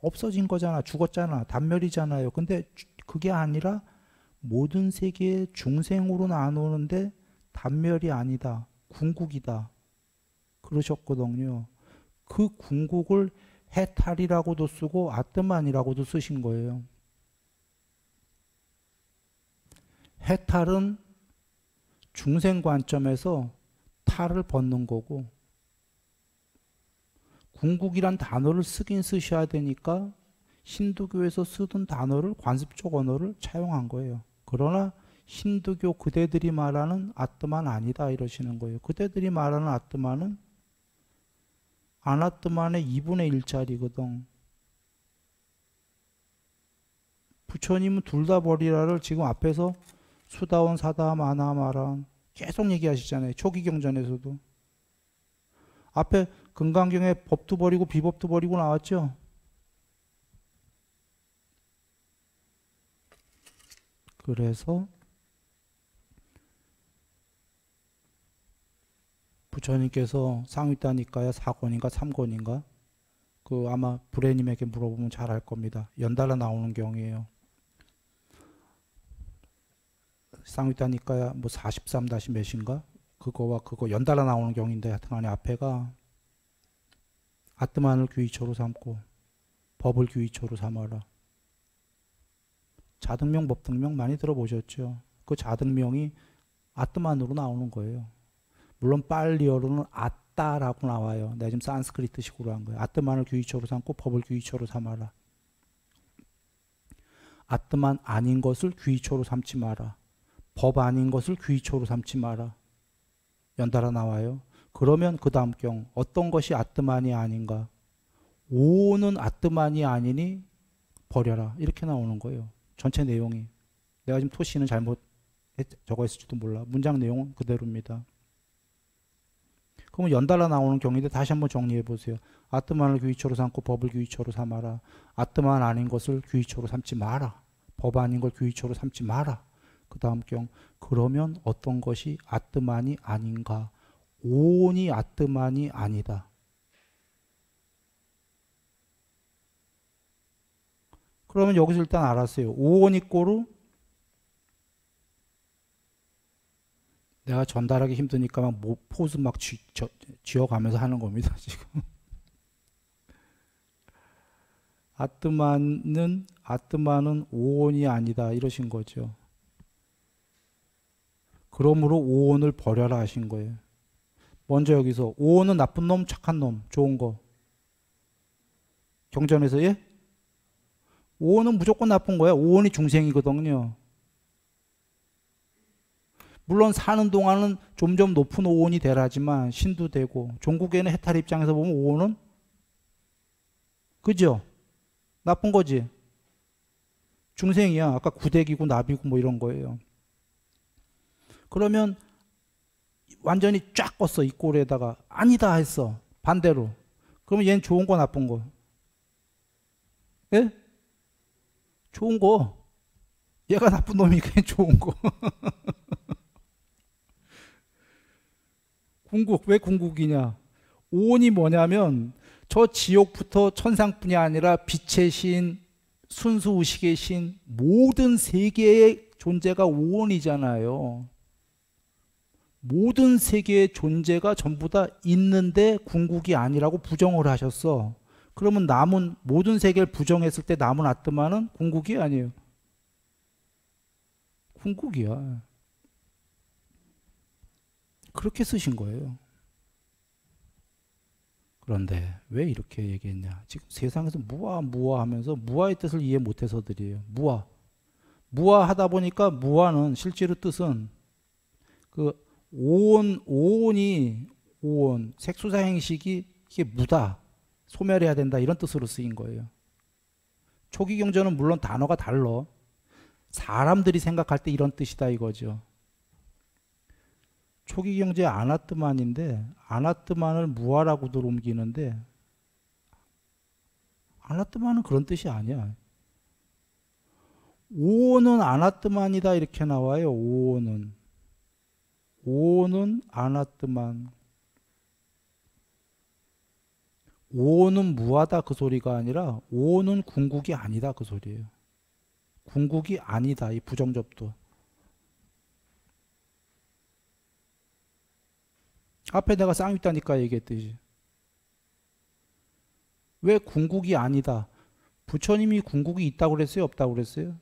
없어진 거잖아. 죽었잖아. 단멸이잖아요. 근데 그게 아니라 모든 세계의 중생으로는 안 오는데 단멸이 아니다. 궁극이다. 그러셨거든요. 그 궁극을 해탈이라고도 쓰고 아트만이라고도 쓰신 거예요. 해탈은 중생 관점에서 탈을 벗는 거고, 궁극이란 단어를 쓰긴 쓰셔야 되니까 힌두교에서 쓰던 단어를, 관습적 언어를 차용한 거예요. 그러나 힌두교 그대들이 말하는 아트만 아니다 이러시는 거예요. 그대들이 말하는 아트만은 아나트만의 2분의 1짜리거든. 부처님은 둘 다 버리라를 지금 앞에서 수다원, 사다함, 아나함, 아라함 계속 얘기하시잖아요. 초기 경전에서도. 앞에 금강경에 법도 버리고 비법도 버리고 나왔죠. 그래서 부처님께서 상위다니까야 4권인가 3권인가 그 아마 불회님에게 물어보면 잘 알 겁니다. 연달아 나오는 경우에요. 상위다니까야 뭐 43-몇인가 그거와 그거 연달아 나오는 경우인데 하여튼간에 앞에가 아트만을 규의초로 삼고 법을 규의초로 삼아라. 자등명, 법등명 많이 들어보셨죠? 그 자등명이 아트만으로 나오는 거예요. 물론 빨리어로는 아따라고 나와요. 내가 지금 산스크리트식으로 한 거예요. 아트만을 규의초로 삼고 법을 규의초로 삼아라. 아트만 아닌 것을 규의초로 삼지 마라. 법 아닌 것을 규의초로 삼지 마라. 연달아 나와요. 그러면 그 다음 경 어떤 것이 아트만이 아닌가? 오는 아트만이 아니니 버려라. 이렇게 나오는 거예요. 전체 내용이. 내가 지금 토시는 잘못 적어있을지도 몰라. 문장 내용은 그대로입니다. 그러면 연달아 나오는 경우인데 다시 한번 정리해 보세요. 아트만을 규의초로 삼고 법을 규의초로 삼아라. 아트만 아닌 것을 규의초로 삼지 마라. 법 아닌 걸 규의초로 삼지 마라. 그 다음 경 그러면 어떤 것이 아트만이 아닌가? 오온이 아트만이 아니다. 그러면 여기서 일단 알았어요. 오온이 꼬루 내가 전달하기 힘드니까 막 포즈 막 쥐어가면서 하는 겁니다, 지금. 아트만은 오온이 아니다 이러신 거죠. 그러므로 오온을 버려라 하신 거예요. 먼저 여기서 오온은 나쁜 놈, 착한 놈, 좋은 거. 경전에서 예? 오온은 무조건 나쁜 거야. 오온이 중생이거든요. 물론 사는 동안은 점점 높은 오온이 되라지만 신도 되고 종국에는 해탈 입장에서 보면 오온은 그죠? 나쁜 거지. 중생이야. 아까 구대기고 나비고 뭐 이런 거예요. 그러면 완전히 쫙 껐어. 이 꼴에다가 아니다 했어. 반대로. 그러면 얘는 좋은 거 나쁜 거? 예? 좋은 거. 얘가 나쁜 놈이니까 얘는 좋은 거. 궁극. 왜 궁극이냐? 오온이 뭐냐면 저 지옥부터 천상뿐이 아니라 빛의 신, 순수의식의 신, 모든 세계의 존재가 오온이잖아요. 모든 세계의 존재가 전부 다 있는데 궁극이 아니라고 부정을 하셨어. 그러면 남은 모든 세계를 부정했을 때 남은 아트마는 궁극이 아니에요. 궁극이야. 그렇게 쓰신 거예요. 그런데 왜 이렇게 얘기했냐? 지금 세상에서 무아 하면서 무아의 뜻을 이해 못해서들이에요. 무아 하다 보니까 무아는 실제로 뜻은 그 오온이 색수사 행식이 이게 무다, 소멸해야 된다 이런 뜻으로 쓰인 거예요. 초기 경전은 물론 단어가 달라. 사람들이 생각할 때 이런 뜻이다 이거죠. 초기 경제 아나뜨만인데 아나뜨만을 무아라고들 옮기는데 아나뜨만은 그런 뜻이 아니야. 오온은 아나뜨만이다 이렇게 나와요. 오온은 아나뜨만. 오온은 무하다 그 소리가 아니라 오온은 궁극이 아니다 그 소리예요. 궁극이 아니다 이 부정접두. 앞에 내가 쌍윗다니까 얘기했듯이 왜 궁극이 아니다. 부처님이 궁극이 있다고 그랬어요? 없다고 그랬어요?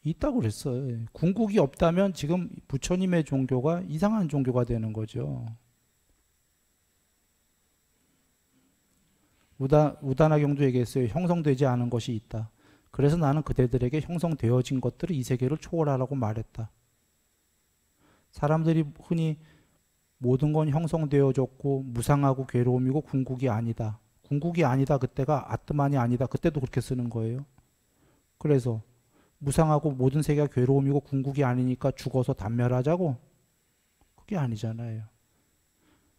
있다고 그랬어요. 궁극이 없다면 지금 부처님의 종교가 이상한 종교가 되는 거죠. 우다나경도 얘기했어요. 형성되지 않은 것이 있다. 그래서 나는 그대들에게 형성되어진 것들을 이 세계를 초월하라고 말했다. 사람들이 흔히 모든 건 형성되어졌고 무상하고 괴로움이고 궁극이 아니다. 궁극이 아니다. 그때가 아트만이 아니다. 그때도 그렇게 쓰는 거예요. 그래서 무상하고 모든 세계가 괴로움이고 궁극이 아니니까 죽어서 단멸하자고? 그게 아니잖아요.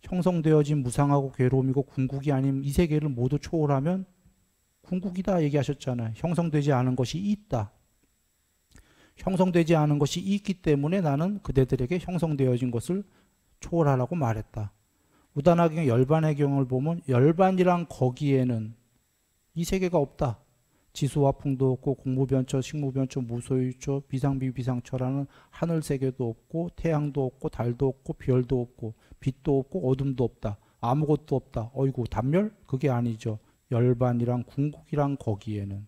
형성되어진 무상하고 괴로움이고 궁극이 아닌 이 세계를 모두 초월하면 궁극이다 얘기하셨잖아요. 형성되지 않은 것이 있다. 형성되지 않은 것이 있기 때문에 나는 그대들에게 형성되어진 것을 초월하라고 말했다. 우다나경 열반의 경을 보면 열반이란 거기에는 이 세계가 없다. 지수와 풍도 없고 공무변처, 식무변처, 무소유처, 비상비비상처라는 하늘세계도 없고 태양도 없고 달도 없고 별도 없고 빛도 없고 어둠도 없다. 아무것도 없다. 어이구 단멸? 그게 아니죠. 열반이랑 궁극이랑 거기에는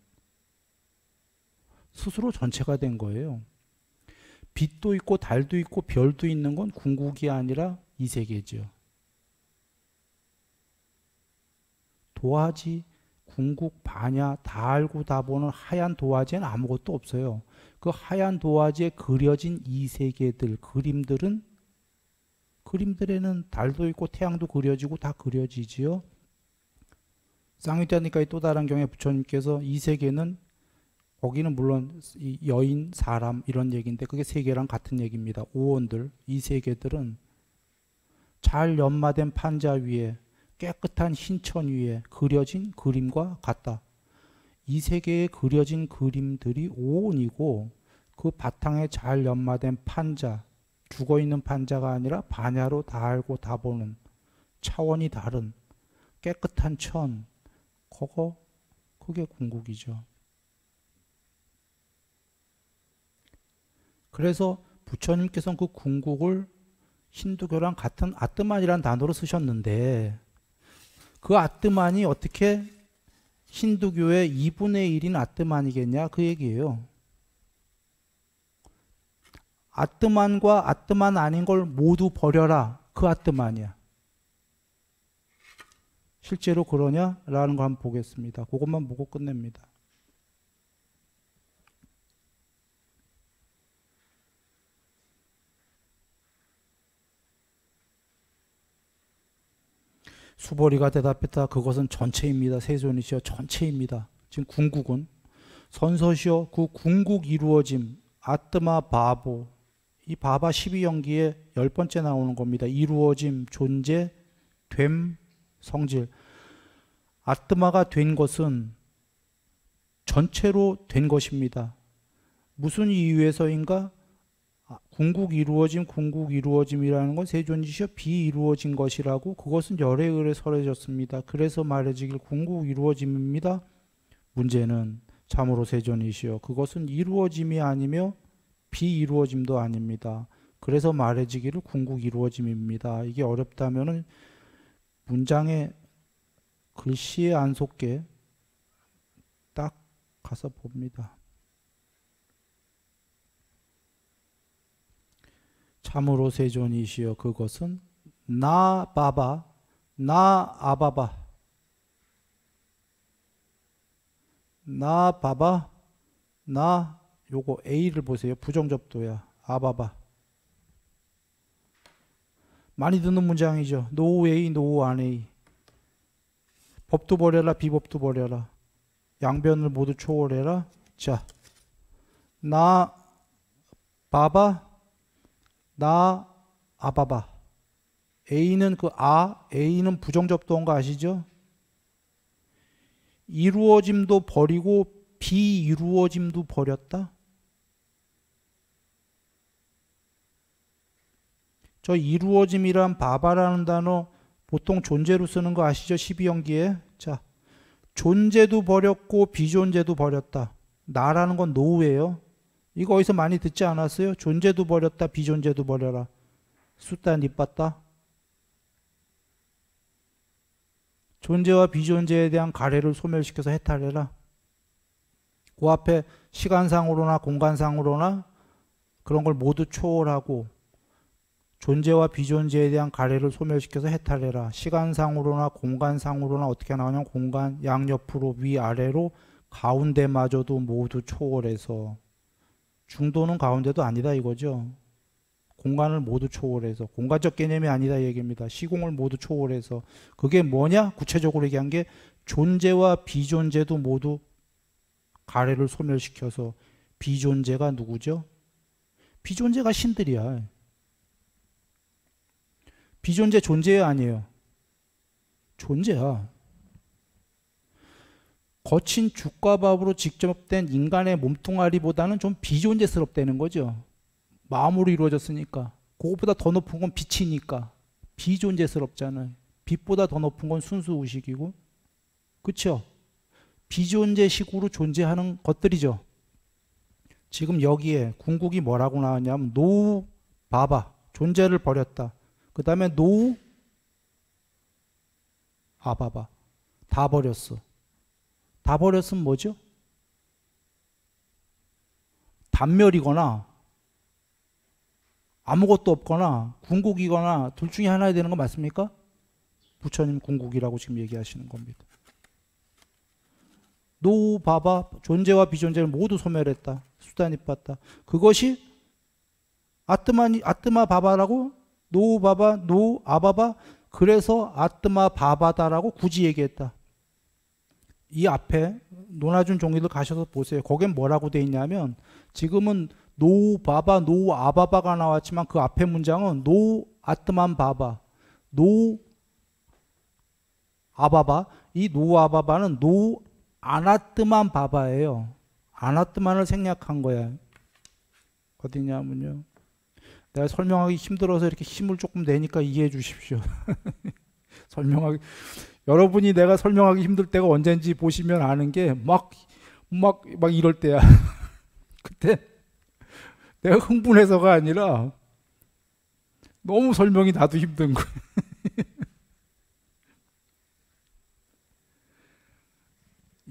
스스로 전체가 된 거예요. 빛도 있고 달도 있고 별도 있는 건 궁극이 아니라 이 세계죠. 도화지, 궁극, 반야 다 알고 다 보는 하얀 도화지에는 아무것도 없어요. 그 하얀 도화지에 그려진 이 세계들, 그림들에는 달도 있고 태양도 그려지고 다 그려지지요. 쌍위대니까의 또 다른 경우에 부처님께서 이 세계는 거기는 물론 여인, 사람 이런 얘기인데 그게 세계랑 같은 얘기입니다. 오온들, 이 세계들은 잘 연마된 판자 위에 깨끗한 흰천 위에 그려진 그림과 같다. 이 세계에 그려진 그림들이 오온이고 그 바탕에 잘 연마된 판자, 죽어있는 판자가 아니라 반야로 다 알고 다 보는 차원이 다른 깨끗한 천, 그게 궁극이죠. 그래서 부처님께서는 그 궁극을 힌두교랑 같은 아뜨만이라는 단어로 쓰셨는데 그 아뜨만이 어떻게 힌두교의 2분의 1인 아뜨만이겠냐 그 얘기예요. 아뜨만과 아뜨만 아닌 걸 모두 버려라. 그 아뜨만이야. 실제로 그러냐라는 거 한번 보겠습니다. 그것만 보고 끝냅니다. 수보리가 대답했다. 그것은 전체입니다. 세존이시여 전체입니다. 지금 궁극은 선서시여 그 궁극 이루어짐 아뜨마 바보 이 바바 12연기에 10번째 나오는 겁니다. 이루어짐 존재 됨 성질 아뜨마가 된 것은 전체로 된 것입니다. 무슨 이유에서인가? 궁극 이루어짐이라는 건 세존이시여 비이루어진 것이라고 그것은 열에 의해 설해졌습니다. 그래서 말해지길 궁극 이루어짐입니다. 문제는 참으로 세존이시여 그것은 이루어짐이 아니며 비이루어짐도 아닙니다. 그래서 말해지기를 궁극 이루어짐입니다. 이게 어렵다면은 문장의 글씨에 안 속게 딱 가서 봅니다. 참으로 세존이시여 그것은 나 바바 나 아바바 나 바바 나 요거 A를 보세요. 부정접도야. 아바바 많이 듣는 문장이죠. 노 A 노 안 A 법도 버려라 비법도 버려라 양변을 모두 초월해라. 자, 나 바바 나 아바바 A는 A는 부정접도인 거 아시죠? 이루어짐도 버리고 비이루어짐도 버렸다. 저 이루어짐이란 바바라는 단어 보통 존재로 쓰는 거 아시죠? 12연기에. 자, 존재도 버렸고 비존재도 버렸다. 나라는 건 노우예요. 이거 어디서 많이 듣지 않았어요? 존재도 버렸다 비존재도 버려라. 숫다 니빠따. 존재와 비존재에 대한 가래를 소멸시켜서 해탈해라. 그 앞에 시간상으로나 공간상으로나 그런 걸 모두 초월하고 존재와 비존재에 대한 가래를 소멸시켜서 해탈해라. 시간상으로나 공간상으로나 어떻게 나오냐면 공간 양옆으로 위아래로 가운데마저도 모두 초월해서 중도는 가운데도 아니다 이거죠. 공간을 모두 초월해서 공간적 개념이 아니다 이 얘기입니다. 시공을 모두 초월해서 그게 뭐냐? 구체적으로 얘기한 게 존재와 비존재도 모두 가래를 소멸시켜서 비존재가 누구죠? 비존재가 신들이야. 비존재 존재야 아니에요? 존재야. 거친 죽과 밥으로 직접된 인간의 몸뚱아리보다는 좀 비존재스럽다는 거죠. 마음으로 이루어졌으니까. 그것보다 더 높은 건 빛이니까. 비존재스럽잖아요. 빛보다 더 높은 건 순수 의식이고. 그렇죠? 비존재식으로 존재하는 것들이죠. 지금 여기에 궁극이 뭐라고 나왔냐면 노우 바바 존재를 버렸다. 그 다음에 노우 아바바 다 버렸어. 다 버렸으면 뭐죠? 단멸이거나 아무것도 없거나 궁극이거나 둘 중에 하나야 되는 거 맞습니까? 부처님 궁극이라고 지금 얘기하시는 겁니다. 노우 바바 존재와 비존재를 모두 소멸했다. 수단이 빠다. 그것이 아뜨마 바바라고 노우 바바 노우 아바바 그래서 아뜨마 바바다라고 굳이 얘기했다. 이 앞에 논하준 종이들 가셔서 보세요. 거긴 뭐라고 돼 있냐면 지금은 노우 바바 노우 아바바가 나왔지만 그 앞에 문장은 노우 아뜨만 바바 노우 아바바 이 노우 아바바는 노우 아나뜨만 바바예요. 아나뜨만을 생략한 거야. 어디냐면요. 내가 설명하기 힘들어서 이렇게 힘을 조금 내니까 이해해 주십시오. 설명하기 여러분이 내가 설명하기 힘들 때가 언젠지 보시면 아는 게 막 이럴 때야. 그때 내가 흥분해서가 아니라 너무 설명이 나도 힘든 거야.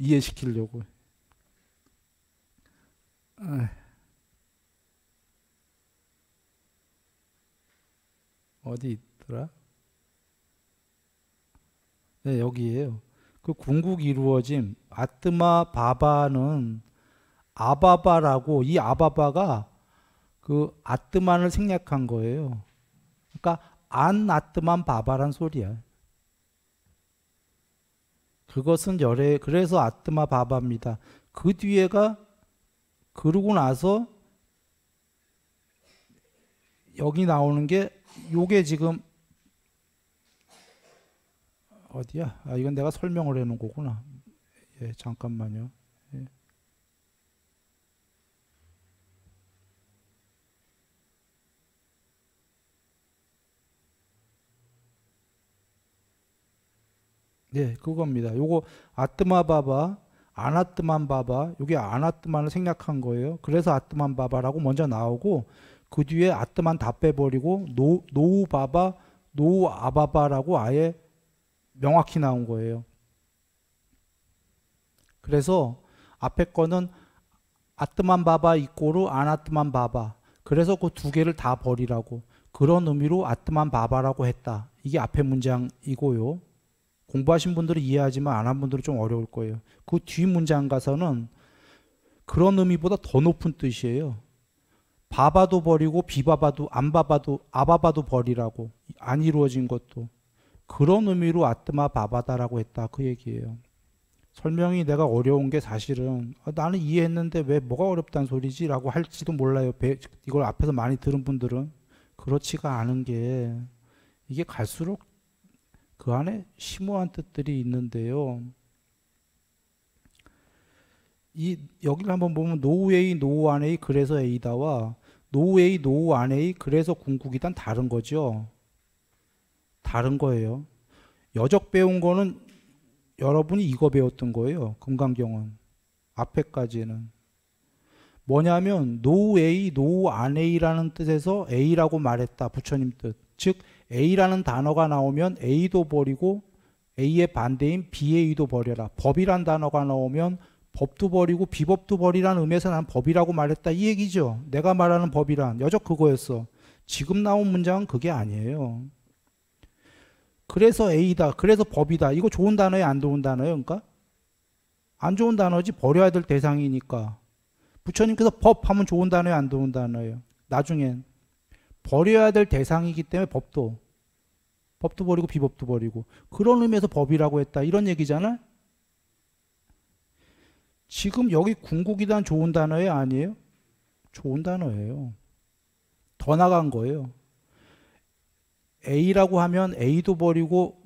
이해시키려고. 어디 있더라? 네, 여기에요. 그 궁극 이루어짐 아뜨마 바바는 아바바라고 이 아바바가 그 아뜨만을 생략한 거예요. 그러니까 안 아뜨만 바바란 소리야. 그것은 그래서 아뜨마 바바입니다. 그 뒤에가 그러고 나서 여기 나오는 게 요게 지금 어디야? 아, 이건 내가 설명을 해놓은 거구나. 예, 잠깐만요. 예. 네, 그겁니다. 요거 아뜨마바바 아나뜨만 바바, 여기 아나뜨만을 생략한 거예요. 그래서 아뜨만 바바라고 먼저 나오고 그 뒤에 아뜨만 다 빼버리고 노우 바바, 노우 아바바라고 아예 명확히 나온 거예요. 그래서 앞에 거는 아뜨만 바바 이꼬르 아나뜨만 바바. 그래서 그 두 개를 다 버리라고. 그런 의미로 아뜨만 바바라고 했다. 이게 앞에 문장이고요. 공부하신 분들은 이해하지만 안 한 분들은 좀 어려울 거예요. 그 뒤 문장 가서는 그런 의미보다 더 높은 뜻이에요. 바바도 버리고 비바바도 안 바바도 아바바도 버리라고. 안 이루어진 것도. 그런 의미로 아뜨마 바바다라고 했다. 그 얘기예요. 설명이 내가 어려운 게 사실은 나는 이해했는데 왜 뭐가 어렵다는 소리지? 라고 할지도 몰라요. 이걸 앞에서 많이 들은 분들은. 그렇지가 않은 게 이게 갈수록 그 안에 심오한 뜻들이 있는데요. 여기를 한번 보면 노우웨이 노우 안에이 그래서 에이다와 노우웨이 노우 안에이 그래서 궁극이단 다른 거죠. 다른 거예요. 여적 배운 거는 여러분이 이거 배웠던 거예요. 금강경은. 앞에까지는. 뭐냐면 노우웨이 노우 안에이라는 뜻에서 A라고 말했다. 부처님 뜻. 즉 A라는 단어가 나오면 A도 버리고 A의 반대인 BA도 버려라. 법이란 단어가 나오면 법도 버리고 비법도 버리라는 의미에서 난 법이라고 말했다. 이 얘기죠. 내가 말하는 법이란 여적 그거였어. 지금 나온 문장은 그게 아니에요. 그래서 A다. 그래서 법이다. 이거 좋은 단어예요? 안 좋은 단어예요? 그러니까 안 좋은 단어지. 버려야 될 대상이니까. 부처님께서 법 하면 좋은 단어예요? 안 좋은 단어예요? 나중엔 버려야 될 대상이기 때문에 법도 버리고 비법도 버리고 그런 의미에서 법이라고 했다. 이런 얘기잖아. 지금 여기 궁극이란 좋은 단어예요? 아니에요? 좋은 단어예요. 더 나간 거예요. A라고 하면 A도 버리고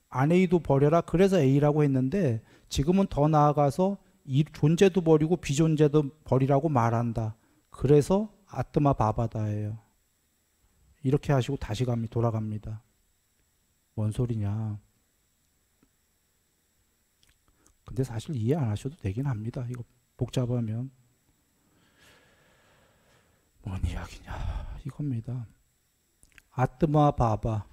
안 A도 버려라. 그래서 A라고 했는데 지금은 더 나아가서 이 존재도 버리고 비존재도 버리라고 말한다. 그래서 아뜨마 바바다예요. 이렇게 하시고 다시 돌아갑니다. 뭔 소리냐. 근데 사실 이해 안 하셔도 되긴 합니다. 이거 복잡하면. 뭔 이야기냐. 이겁니다. 아뜨마 바바는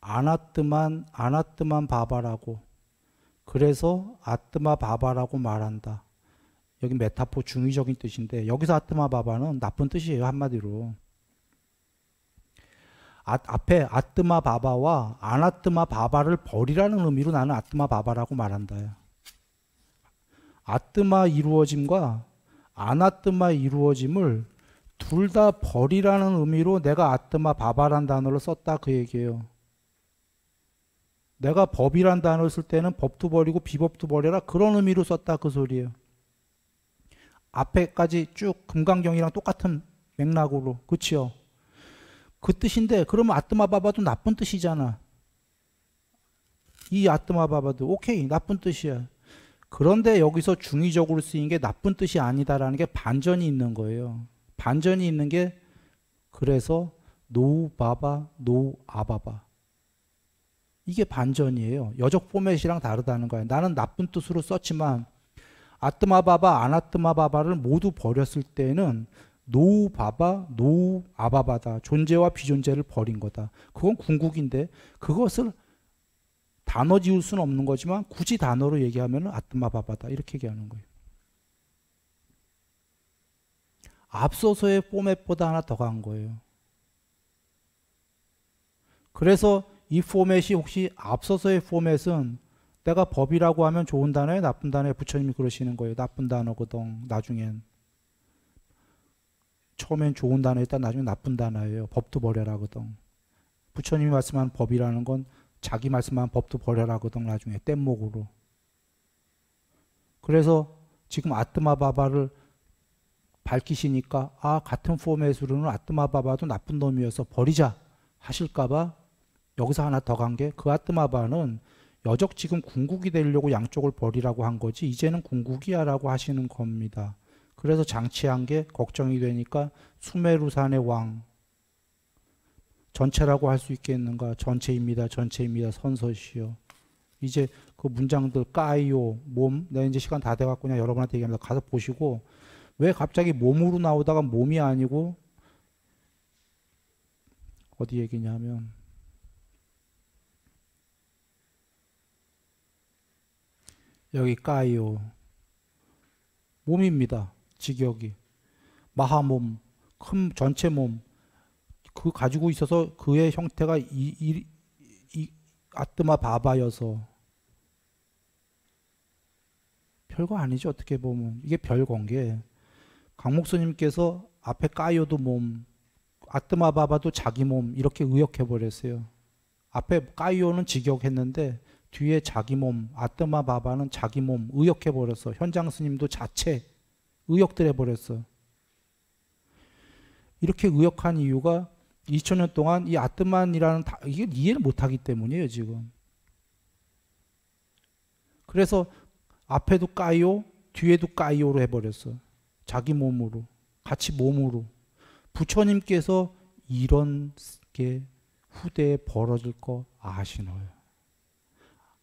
아나뜨만 바바라고. 그래서 아뜨마 바바라고 말한다. 여기 메타포 중의적인 뜻인데 여기서 아뜨마 바바는 나쁜 뜻이에요. 한마디로. 앞에 아뜨마 바바와 아나뜨마 바바를 버리라는 의미로 나는 아뜨마 바바라고 말한다. 아뜨마 이루어짐과 아나뜨마 이루어짐을 둘 다 버리라는 의미로 내가 아뜨마 바바란 단어를 썼다. 그 얘기예요. 내가 법이란 단어를 쓸 때는 법도 버리고 비법도 버려라. 그런 의미로 썼다. 그 소리예요. 앞에까지 쭉 금강경이랑 똑같은 맥락으로. 그치요? 그 뜻인데 그러면 아뜨마 바바도 나쁜 뜻이잖아. 이 아뜨마 바바도 오케이 나쁜 뜻이야. 그런데 여기서 중의적으로 쓰인 게 나쁜 뜻이 아니다라는 게 반전이 있는 거예요. 반전이 있는 게 그래서 노우 바바 노우 아바바 이게 반전이에요. 여적 포맷이랑 다르다는 거예요. 나는 나쁜 뜻으로 썼지만 아뜨마 바바 아나뜨마 바바를 모두 버렸을 때는 노우 바바, 노우 아바바다. 존재와 비존재를 버린 거다. 그건 궁극인데 그것을 단어 지울 수는 없는 거지만 굳이 단어로 얘기하면 아뜨마 바바다. 이렇게 얘기하는 거예요. 앞서서의 포맷보다 하나 더 간 거예요. 그래서 이 포맷이 혹시 앞서서의 포맷은 내가 법이라고 하면 좋은 단어예요? 나쁜 단어예요? 부처님이 그러시는 거예요. 나쁜 단어거든. 나중엔. 처음엔 좋은 단어였다 나중에 나쁜 단어예요. 법도 버려라거든. 부처님이 말씀한 법이라는 건 자기 말씀한 법도 버려라거든. 나중에 뗏목으로. 그래서 지금 아뜨마 바바를 밝히시니까 같은 포맷으로는 아뜨마 바바도 나쁜 놈이어서 버리자 하실까봐 여기서 하나 더 간 게 그 아뜨마 바바는 여적 지금 궁극이 되려고 양쪽을 버리라고 한 거지 이제는 궁극이야 라고 하시는 겁니다. 그래서 장치한 게 걱정이 되니까 수메루산의 왕 전체라고 할 수 있겠는가. 전체입니다. 전체입니다. 선서시요. 이제 그 문장들 까이오, 몸, 내가 이제 시간 다 돼갖고 그냥 여러분한테 얘기합니다. 가서 보시고 왜 갑자기 몸으로 나오다가 몸이 아니고 어디 얘기냐면 여기 까이오 몸입니다. 직역이 마하몸, 큰 전체 몸, 그 가지고 있어서 그의 형태가 이 아뜨마 바바여서 별거 아니죠. 어떻게 보면 이게 별건 게 강목스님께서 앞에 까요도 몸, 아뜨마 바바도 자기 몸 이렇게 의역해 버렸어요. 앞에 까요는 직역했는데 뒤에 자기 몸, 아뜨마 바바는 자기 몸 의역해 버렸어. 현장 스님도 자체 의역들 해버렸어. 이렇게 의역한 이유가 2000년 동안 이 아뜨만이라는 이게 이해를 못하기 때문이에요 지금. 그래서 앞에도 까요, 뒤에도 까요로 해버렸어. 자기 몸으로, 같이 몸으로. 부처님께서 이런 게 후대에 벌어질 거 아시노요.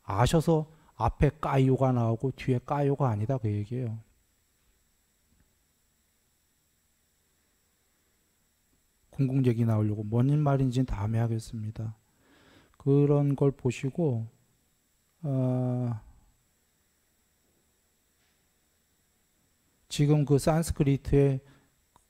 아셔서 앞에 까요가 나오고 뒤에 까요가 아니다 그 얘기예요. 궁극얘기 나오려고 뭔 말인지는 다음에 하겠습니다. 그런 걸 보시고 지금 그 산스크리트의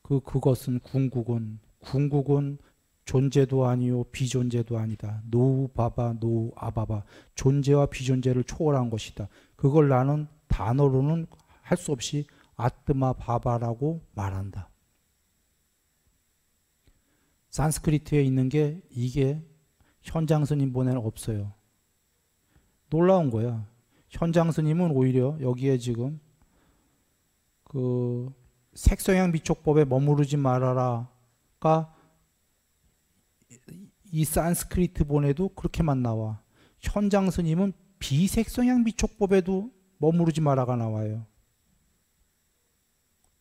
그것은 궁극은 존재도 아니요 비존재도 아니다. 노우 바바 노우 아바바 존재와 비존재를 초월한 것이다. 그걸 나는 단어로는 할 수 없이 아뜨마 바바라고 말한다. 산스크리트에 있는 게 이게 현장 스님본에는 없어요. 놀라운 거야. 현장 스님은 오히려 여기에 지금 그 색성향 미촉법에 머무르지 말아라가 이 산스크리트 본에도 그렇게만 나와. 현장 스님은 비색성향 미촉법에도 머무르지 마라가 나와요.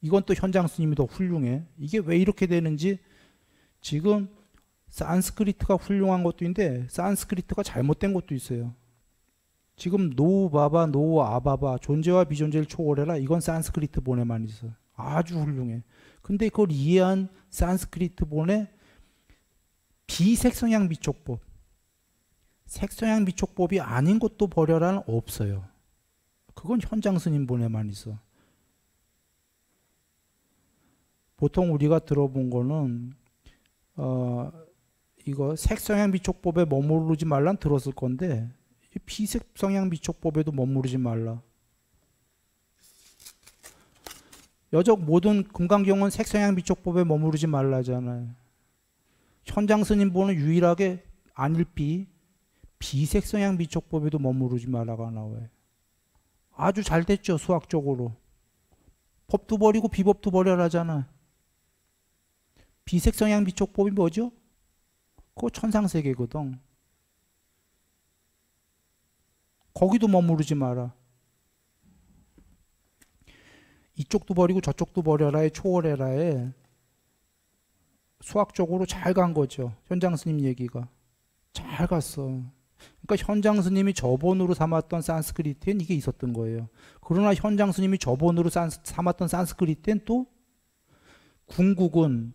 이건 또 현장 스님이 더 훌륭해. 이게 왜 이렇게 되는지 지금 산스크리트가 훌륭한 것도 있는데 산스크리트가 잘못된 것도 있어요. 지금 노우 바바 노우 아바바 존재와 비존재를 초월해라 이건 산스크리트 본에만 있어. 아주 훌륭해. 근데 그걸 이해한 산스크리트 본에 비색성향 미촉법 색성향 미촉법이 아닌 것도 버려라는 없어요. 그건 현장 스님 본에만 있어. 보통 우리가 들어본 거는 이거 색성향 미촉법에 머무르지 말란 들었을 건데 비색성향 미촉법에도 머무르지 말라. 여적 모든 금강경은 색성향 미촉법에 머무르지 말라잖아요. 현장 스님본은 유일하게 안일비 비색성향 미촉법에도 머무르지 말라가 나와요. 아주 잘 됐죠 수학적으로. 법도 버리고 비법도 버려라잖아. 비색성향 미촉법이 뭐죠? 그거 천상세계거든. 거기도 머무르지 마라. 이쪽도 버리고 저쪽도 버려라에 초월해라에 수학적으로 잘 간 거죠. 현장 스님 얘기가. 잘 갔어. 그러니까 현장 스님이 저본으로 삼았던 산스크리트엔 이게 있었던 거예요. 그러나 현장 스님이 저본으로 삼았던 산스크리트엔 또 궁극은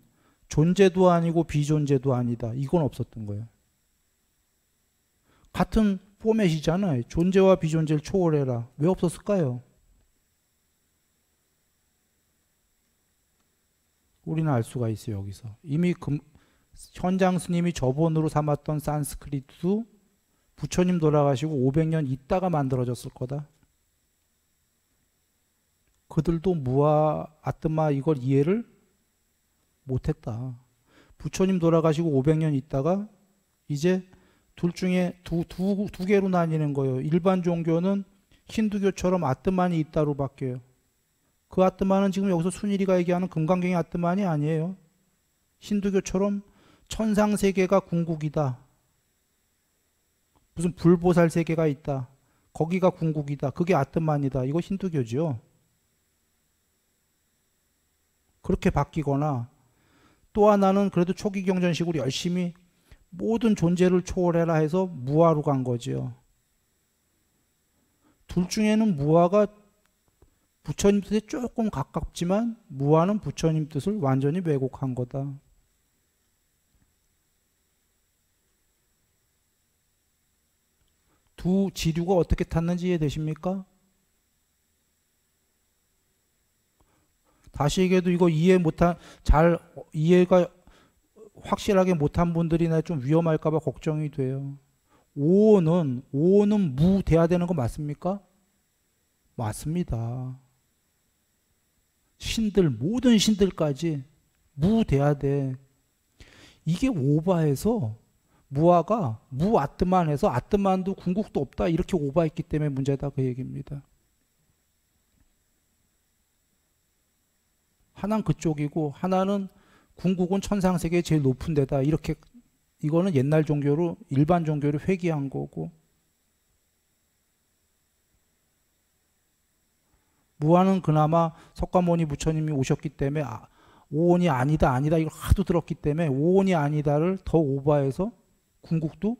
존재도 아니고 비존재도 아니다. 이건 없었던 거예요. 같은 포맷이잖아요. 존재와 비존재를 초월해라. 왜 없었을까요? 우리는 알 수가 있어요. 여기서. 이미 현장 스님이 저본으로 삼았던 산스크리트도 부처님 돌아가시고 500년 있다가 만들어졌을 거다. 그들도 무아 아뜨마 이걸 이해를 못했다. 부처님 돌아가시고 500년 있다가 이제 둘 중에 두 개로 나뉘는 거예요. 일반 종교는 힌두교처럼 아뜨만이 있다로 바뀌어요. 그 아뜨만은 지금 여기서 순일이가 얘기하는 금강경의 아뜨만이 아니에요. 힌두교처럼 천상세계가 궁극이다. 무슨 불보살 세계가 있다. 거기가 궁극이다. 그게 아뜨만이다. 이거 힌두교죠. 그렇게 바뀌거나 또 하나는 그래도 초기 경전식으로 열심히 모든 존재를 초월해라 해서 무아로 간 거죠. 둘 중에는 무아가 부처님 뜻에 조금 가깝지만 무아는 부처님 뜻을 완전히 왜곡한 거다. 두 지류가 어떻게 탔는지 이해되십니까? 다시 얘기해도 이거 잘 이해가 확실하게 못한 분들이나 좀 위험할까봐 걱정이 돼요. 오오는 무 돼야 되는 거 맞습니까? 맞습니다. 모든 신들까지 무 돼야 돼. 이게 오바해서 무아가 무아뜨만 해서 아뜨만도 궁극도 없다 이렇게 오바했기 때문에 문제다 그 얘기입니다. 하나는 그쪽이고 하나는 궁극은 천상세계 제일 높은 데다 이렇게 이거는 옛날 종교로 일반 종교를 회귀한 거고 무아는 그나마 석가모니 부처님이 오셨기 때문에 오온이 아니다 이걸 하도 들었기 때문에 오온이 아니다를 더 오버해서 궁극도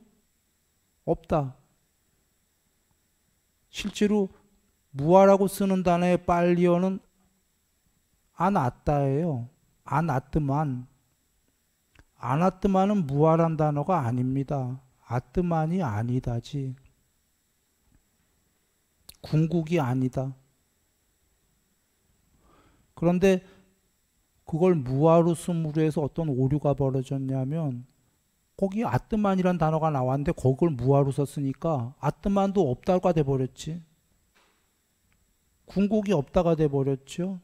없다. 실제로 무아라고 쓰는 단어의 빨리어는 아나따예요. 아나뜨만은 무아란 단어가 아닙니다. 아뜨만이 아니다지. 궁극이 아니다. 그런데 그걸 무아로 쓰므로 해서 어떤 오류가 벌어졌냐면 거기 아뜨만이란 단어가 나왔는데 그걸 무아로 썼으니까 아뜨만도 없다가 돼버렸지. 궁극이 없다가 돼버렸죠.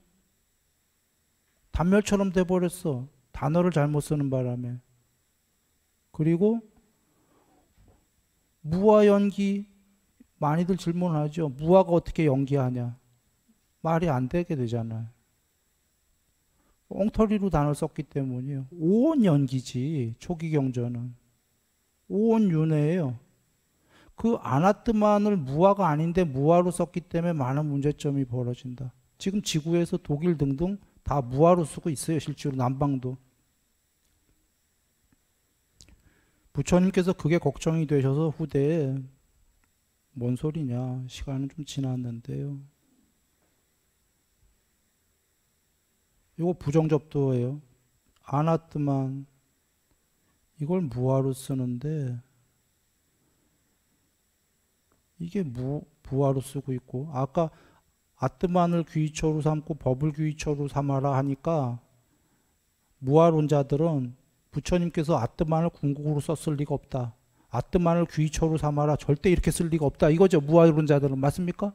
단멸처럼 돼버렸어. 단어를 잘못 쓰는 바람에. 그리고 무아 연기 많이들 질문하죠. 무아가 어떻게 연기하냐. 말이 안 되게 되잖아요. 엉터리로 단어를 썼기 때문이에요. 오온 연기지. 초기 경전은. 오온 윤회예요. 그 아나뜨만을 무아가 아닌데 무아로 썼기 때문에 많은 문제점이 벌어진다. 지금 지구에서 독일 등등 다 무아로 쓰고 있어요. 실제로 남방도. 부처님께서 그게 걱정이 되셔서 후대에 뭔 소리냐. 시간은 좀 지났는데요. 이거 부정접도예요. 아나뜨만 이걸 무아로 쓰는데 이게 무아로 쓰고 있고 아까 아뜨만을 귀처로 삼고 법을 귀처로 삼아라 하니까 무아론자들은 부처님께서 아뜨만을 궁극으로 썼을 리가 없다. 아뜨만을 귀처로 삼아라. 절대 이렇게 쓸 리가 없다. 이거죠. 무아론자들은. 맞습니까?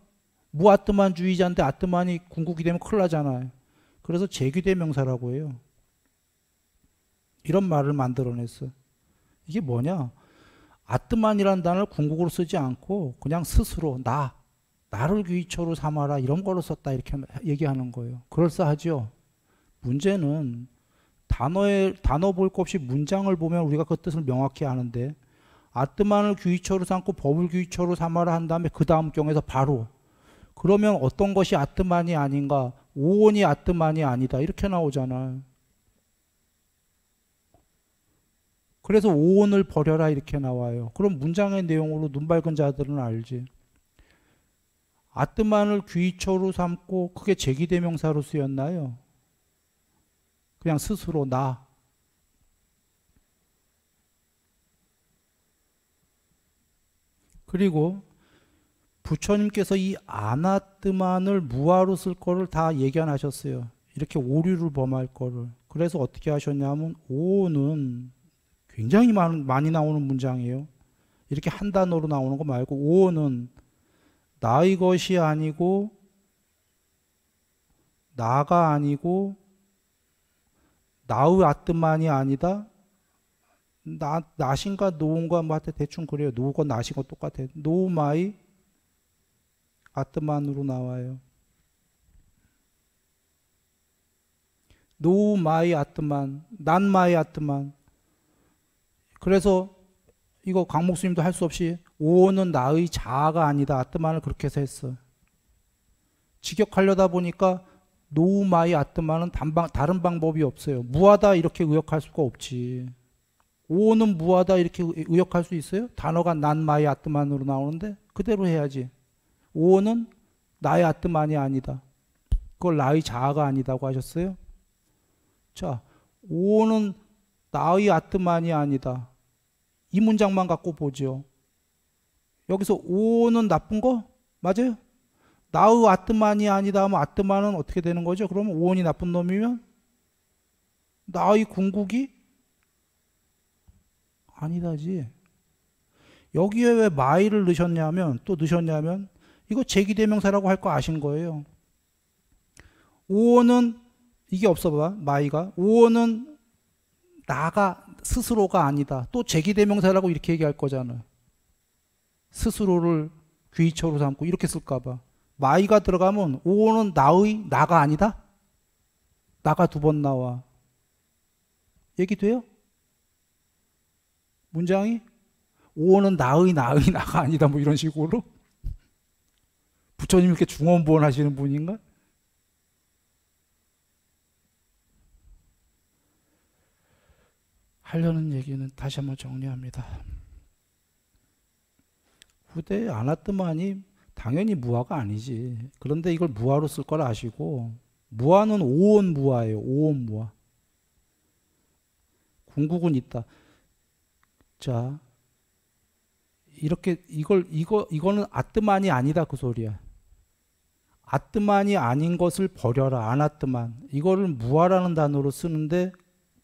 무아뜨만주의자인데 아뜨만이 궁극이 되면 큰일 나잖아요. 그래서 제귀대명사라고 해요. 이런 말을 만들어냈어. 이게 뭐냐? 아뜨만이라는 단어를 궁극으로 쓰지 않고 그냥 스스로 나를 귀처로 삼아라 이런 거로 썼다 이렇게 얘기하는 거예요. 그럴싸하죠. 문제는 단어 볼 것 없이 문장을 보면 우리가 그 뜻을 명확히 아는데 아뜨만을 귀처로 삼고 법을 귀처로 삼아라 한 다음에 그 다음 경에서 바로 그러면 어떤 것이 아뜨만이 아닌가? 오온이 아뜨만이 아니다 이렇게 나오잖아요. 그래서 오온을 버려라 이렇게 나와요. 그럼 문장의 내용으로 눈 밝은 자들은 알지. 아뜨만을 귀처로 삼고 그게 제기대명사로 쓰였나요? 그냥 스스로 나. 그리고 부처님께서 이 아나뜨만을 무아로 쓸 거를 다 예견하셨어요. 이렇게 오류를 범할 거를. 그래서 어떻게 하셨냐면 오는 굉장히 많이 나오는 문장이에요. 이렇게 한 단어로 나오는 거 말고 오는 나의 것이 아니고 나가 아니고 나의 아뜨만이 아니다. 나신과 노운과 뭐 대충 그래요. 노우가 나신과 똑같아요. 노우마이 아뜨만으로 나와요. 노우마이 아뜨만, 난마이 아뜨만. 그래서 이거 강목수님도 할 수 없이 오는 나의 자아가 아니다. 아뜨만을 그렇게 해서 했어. 직역하려다 보니까 노우마이 아뜨만은 다른 방법이 없어요. 무하다 이렇게 의역할 수가 없지. 오는 무하다 이렇게 의역할 수 있어요? 단어가 난마이 아뜨만으로 나오는데 그대로 해야지. 오온은 나의 아트만이 아니다. 그걸 나의 자아가 아니다고 하셨어요. 자, 오온은 나의 아트만이 아니다. 이 문장만 갖고 보죠. 여기서 오온은 나쁜 거? 맞아요? 나의 아트만이 아니다 하면 아트만은 어떻게 되는 거죠? 그러면 오온이 나쁜 놈이면 나의 궁극이 아니다지. 여기에 왜 마이를 넣으셨냐면 이거 제기대명사라고 할 거 아신 거예요. 오온은 이게 없어봐. 마이가. 오온은 나가 스스로가 아니다. 또 제기대명사라고 이렇게 얘기할 거잖아. 스스로를 귀처로 삼고 이렇게 쓸까 봐. 마이가 들어가면 오온은 나의 나가 아니다? 나가 두 번 나와. 얘기 돼요? 문장이? 오온은 나의 나가 아니다 뭐 이런 식으로? 부처님 이렇게 중언부언 하시는 분인가? 하려는 얘기는 다시 한번 정리합니다. 후대의 아나뜨만이 당연히 무아가 아니지. 그런데 이걸 무아로 쓸 걸 아시고, 무아는 오온 무아예요. 오온 무아. 궁극은 있다. 자, 이렇게 이거는 아뜨만이 아니다 그 소리야. 아뜨만이 아닌 것을 버려라. 아나뜨만. 이거를 무아라는 단어로 쓰는데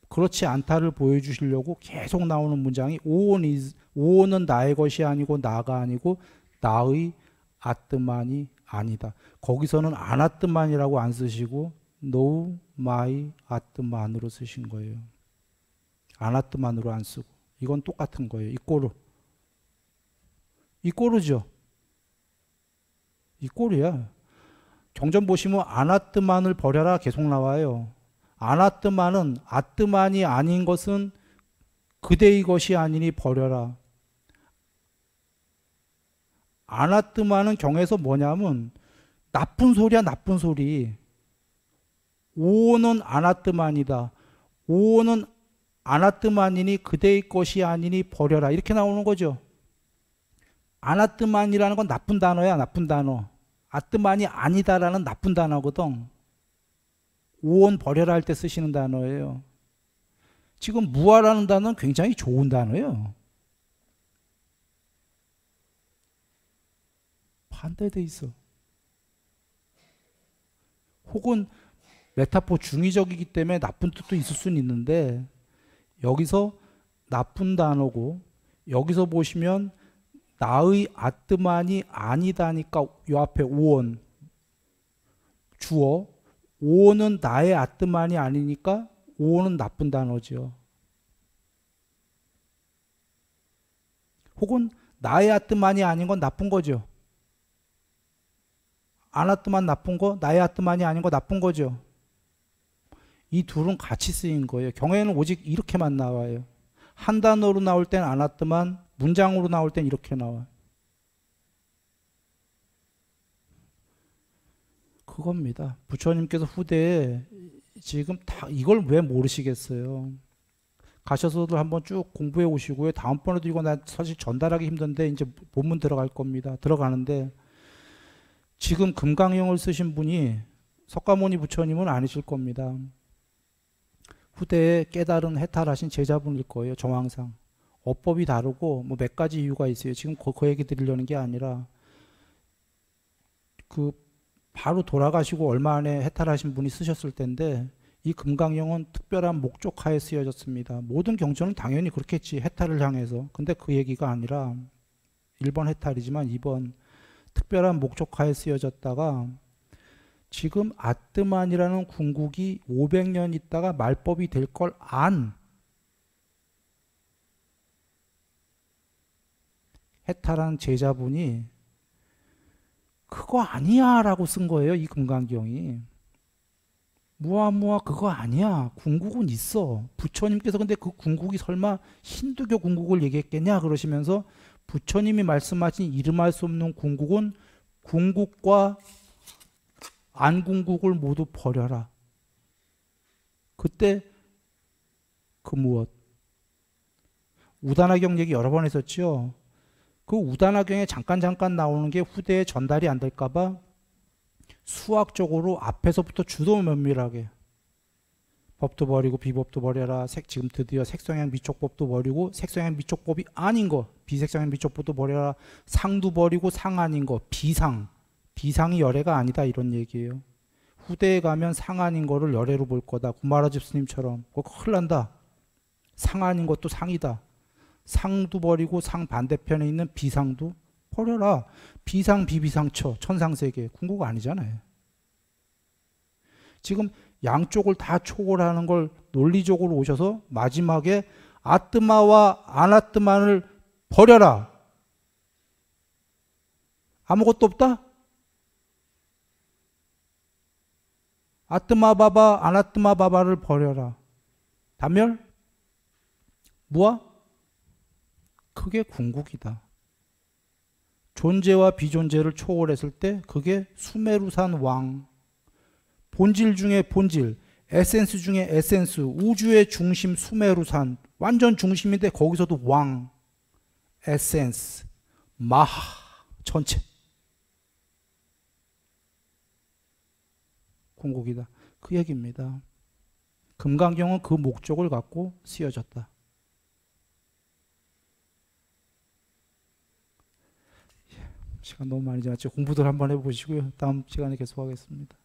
그렇지 않다를 보여주시려고 계속 나오는 문장이 오온은 나의 것이 아니고 나가 아니고 나의 아뜨만이 아니다. 거기서는 아나뜨만이라고 안 쓰시고 no my 아뜨만으로 쓰신 거예요. 아나뜨만으로 안 쓰고. 이건 똑같은 거예요. 이꼬르죠. 이꼬르야. 경전 보시면 아나뜨만을 버려라 계속 나와요. 아나뜨만은 아뜨만이 아닌 것은 그대의 것이 아니니 버려라. 아나뜨만은 경에서 뭐냐면 나쁜 소리야 나쁜 소리. 오온은 아나뜨만이다. 오온은 아나뜨만이니 그대의 것이 아니니 버려라. 이렇게 나오는 거죠. 아나뜨만이라는 건 나쁜 단어야 나쁜 단어. 아뜨만이 아니다라는 나쁜 단어거든. 오온 버려라 할 때 쓰시는 단어예요. 지금 무아라는 단어는 굉장히 좋은 단어예요. 반대돼 있어. 혹은 메타포 중의적이기 때문에 나쁜 뜻도 있을 수는 있는데 여기서 나쁜 단어고 여기서 보시면 나의 아뜨만이 아니다니까 요 앞에 오온 주어 오온은 나의 아뜨만이 아니니까 오온은 나쁜 단어죠. 혹은 나의 아뜨만이 아닌 건 나쁜 거죠. 아나뜨만 나쁜 거, 나의 아뜨만이 아닌 거 나쁜 거죠. 이 둘은 같이 쓰인 거예요. 경에는 오직 이렇게만 나와요. 한 단어로 나올 땐 아나뜨만, 문장으로 나올 땐 이렇게 나와요. 그겁니다. 부처님께서 후대에 지금 다 이걸 왜 모르시겠어요? 가셔서도 한번 쭉 공부해 오시고요. 다음번에도 이거 나 사실 전달하기 힘든데 이제 본문 들어갈 겁니다. 들어가는데 지금 금강경을 쓰신 분이 석가모니 부처님은 아니실 겁니다. 후대에 깨달은 해탈하신 제자분일 거예요. 정황상. 어법이 다르고 뭐 몇 가지 이유가 있어요. 지금 그 얘기 드리려는 게 아니라 그 바로 돌아가시고 얼마 안에 해탈하신 분이 쓰셨을 텐데 이 금강경은 특별한 목적하에 쓰여졌습니다. 모든 경전은 당연히 그렇겠지. 해탈을 향해서. 근데 그 얘기가 아니라 1번 해탈이지만 2번 특별한 목적하에 쓰여졌다가 지금 아뜨만이라는 궁극이 500년 있다가 말법이 될 걸 안 해탈한 제자분이 그거 아니야 라고 쓴 거예요. 이 금강경이. 무아무아 그거 아니야. 궁극은 있어. 부처님께서 근데 그 궁극이 설마 힌두교 궁극을 얘기했겠냐 그러시면서 부처님이 말씀하신 이름할 수 없는 궁극은 궁극과 안궁극을 모두 버려라. 그때 그 무엇? 우다나경 얘기 여러 번 했었죠. 그 우다나경에 잠깐 나오는 게 후대에 전달이 안 될까봐 수학적으로 앞에서부터 주도 면밀하게 법도 버리고 비법도 버려라. 지금 드디어 색성향 미촉법도 버리고 색성향 미촉법이 아닌 거 비색성향 미촉법도 버려라. 상도 버리고 상 아닌 거 비상이 열애가 아니다 이런 얘기예요. 후대에 가면 상 아닌 거를 열애로 볼 거다. 구마라집 스님처럼. 그거 큰일 난다. 상 아닌 것도 상이다. 상도 버리고 상 반대편에 있는 비상도 버려라. 비상 비비상처 천상세계 궁극 아니잖아요. 지금 양쪽을 다 초월하는 걸 논리적으로 오셔서 마지막에 아뜨마와 아나뜨마를 버려라. 아무것도 없다? 아뜨마바바 아나뜨마바바를 버려라. 단멸? 무아? 그게 궁극이다. 존재와 비존재를 초월했을 때 그게 수메루산 왕. 본질 중에 본질, 에센스 중에 에센스, 우주의 중심 수메루산. 완전 중심인데 거기서도 왕, 에센스, 마하, 전체. 궁극이다. 그 얘기입니다. 금강경은 그 목적을 갖고 쓰여졌다. 시간 너무 많이 지났죠. 공부들 한번 해보시고요. 다음 시간에 계속하겠습니다.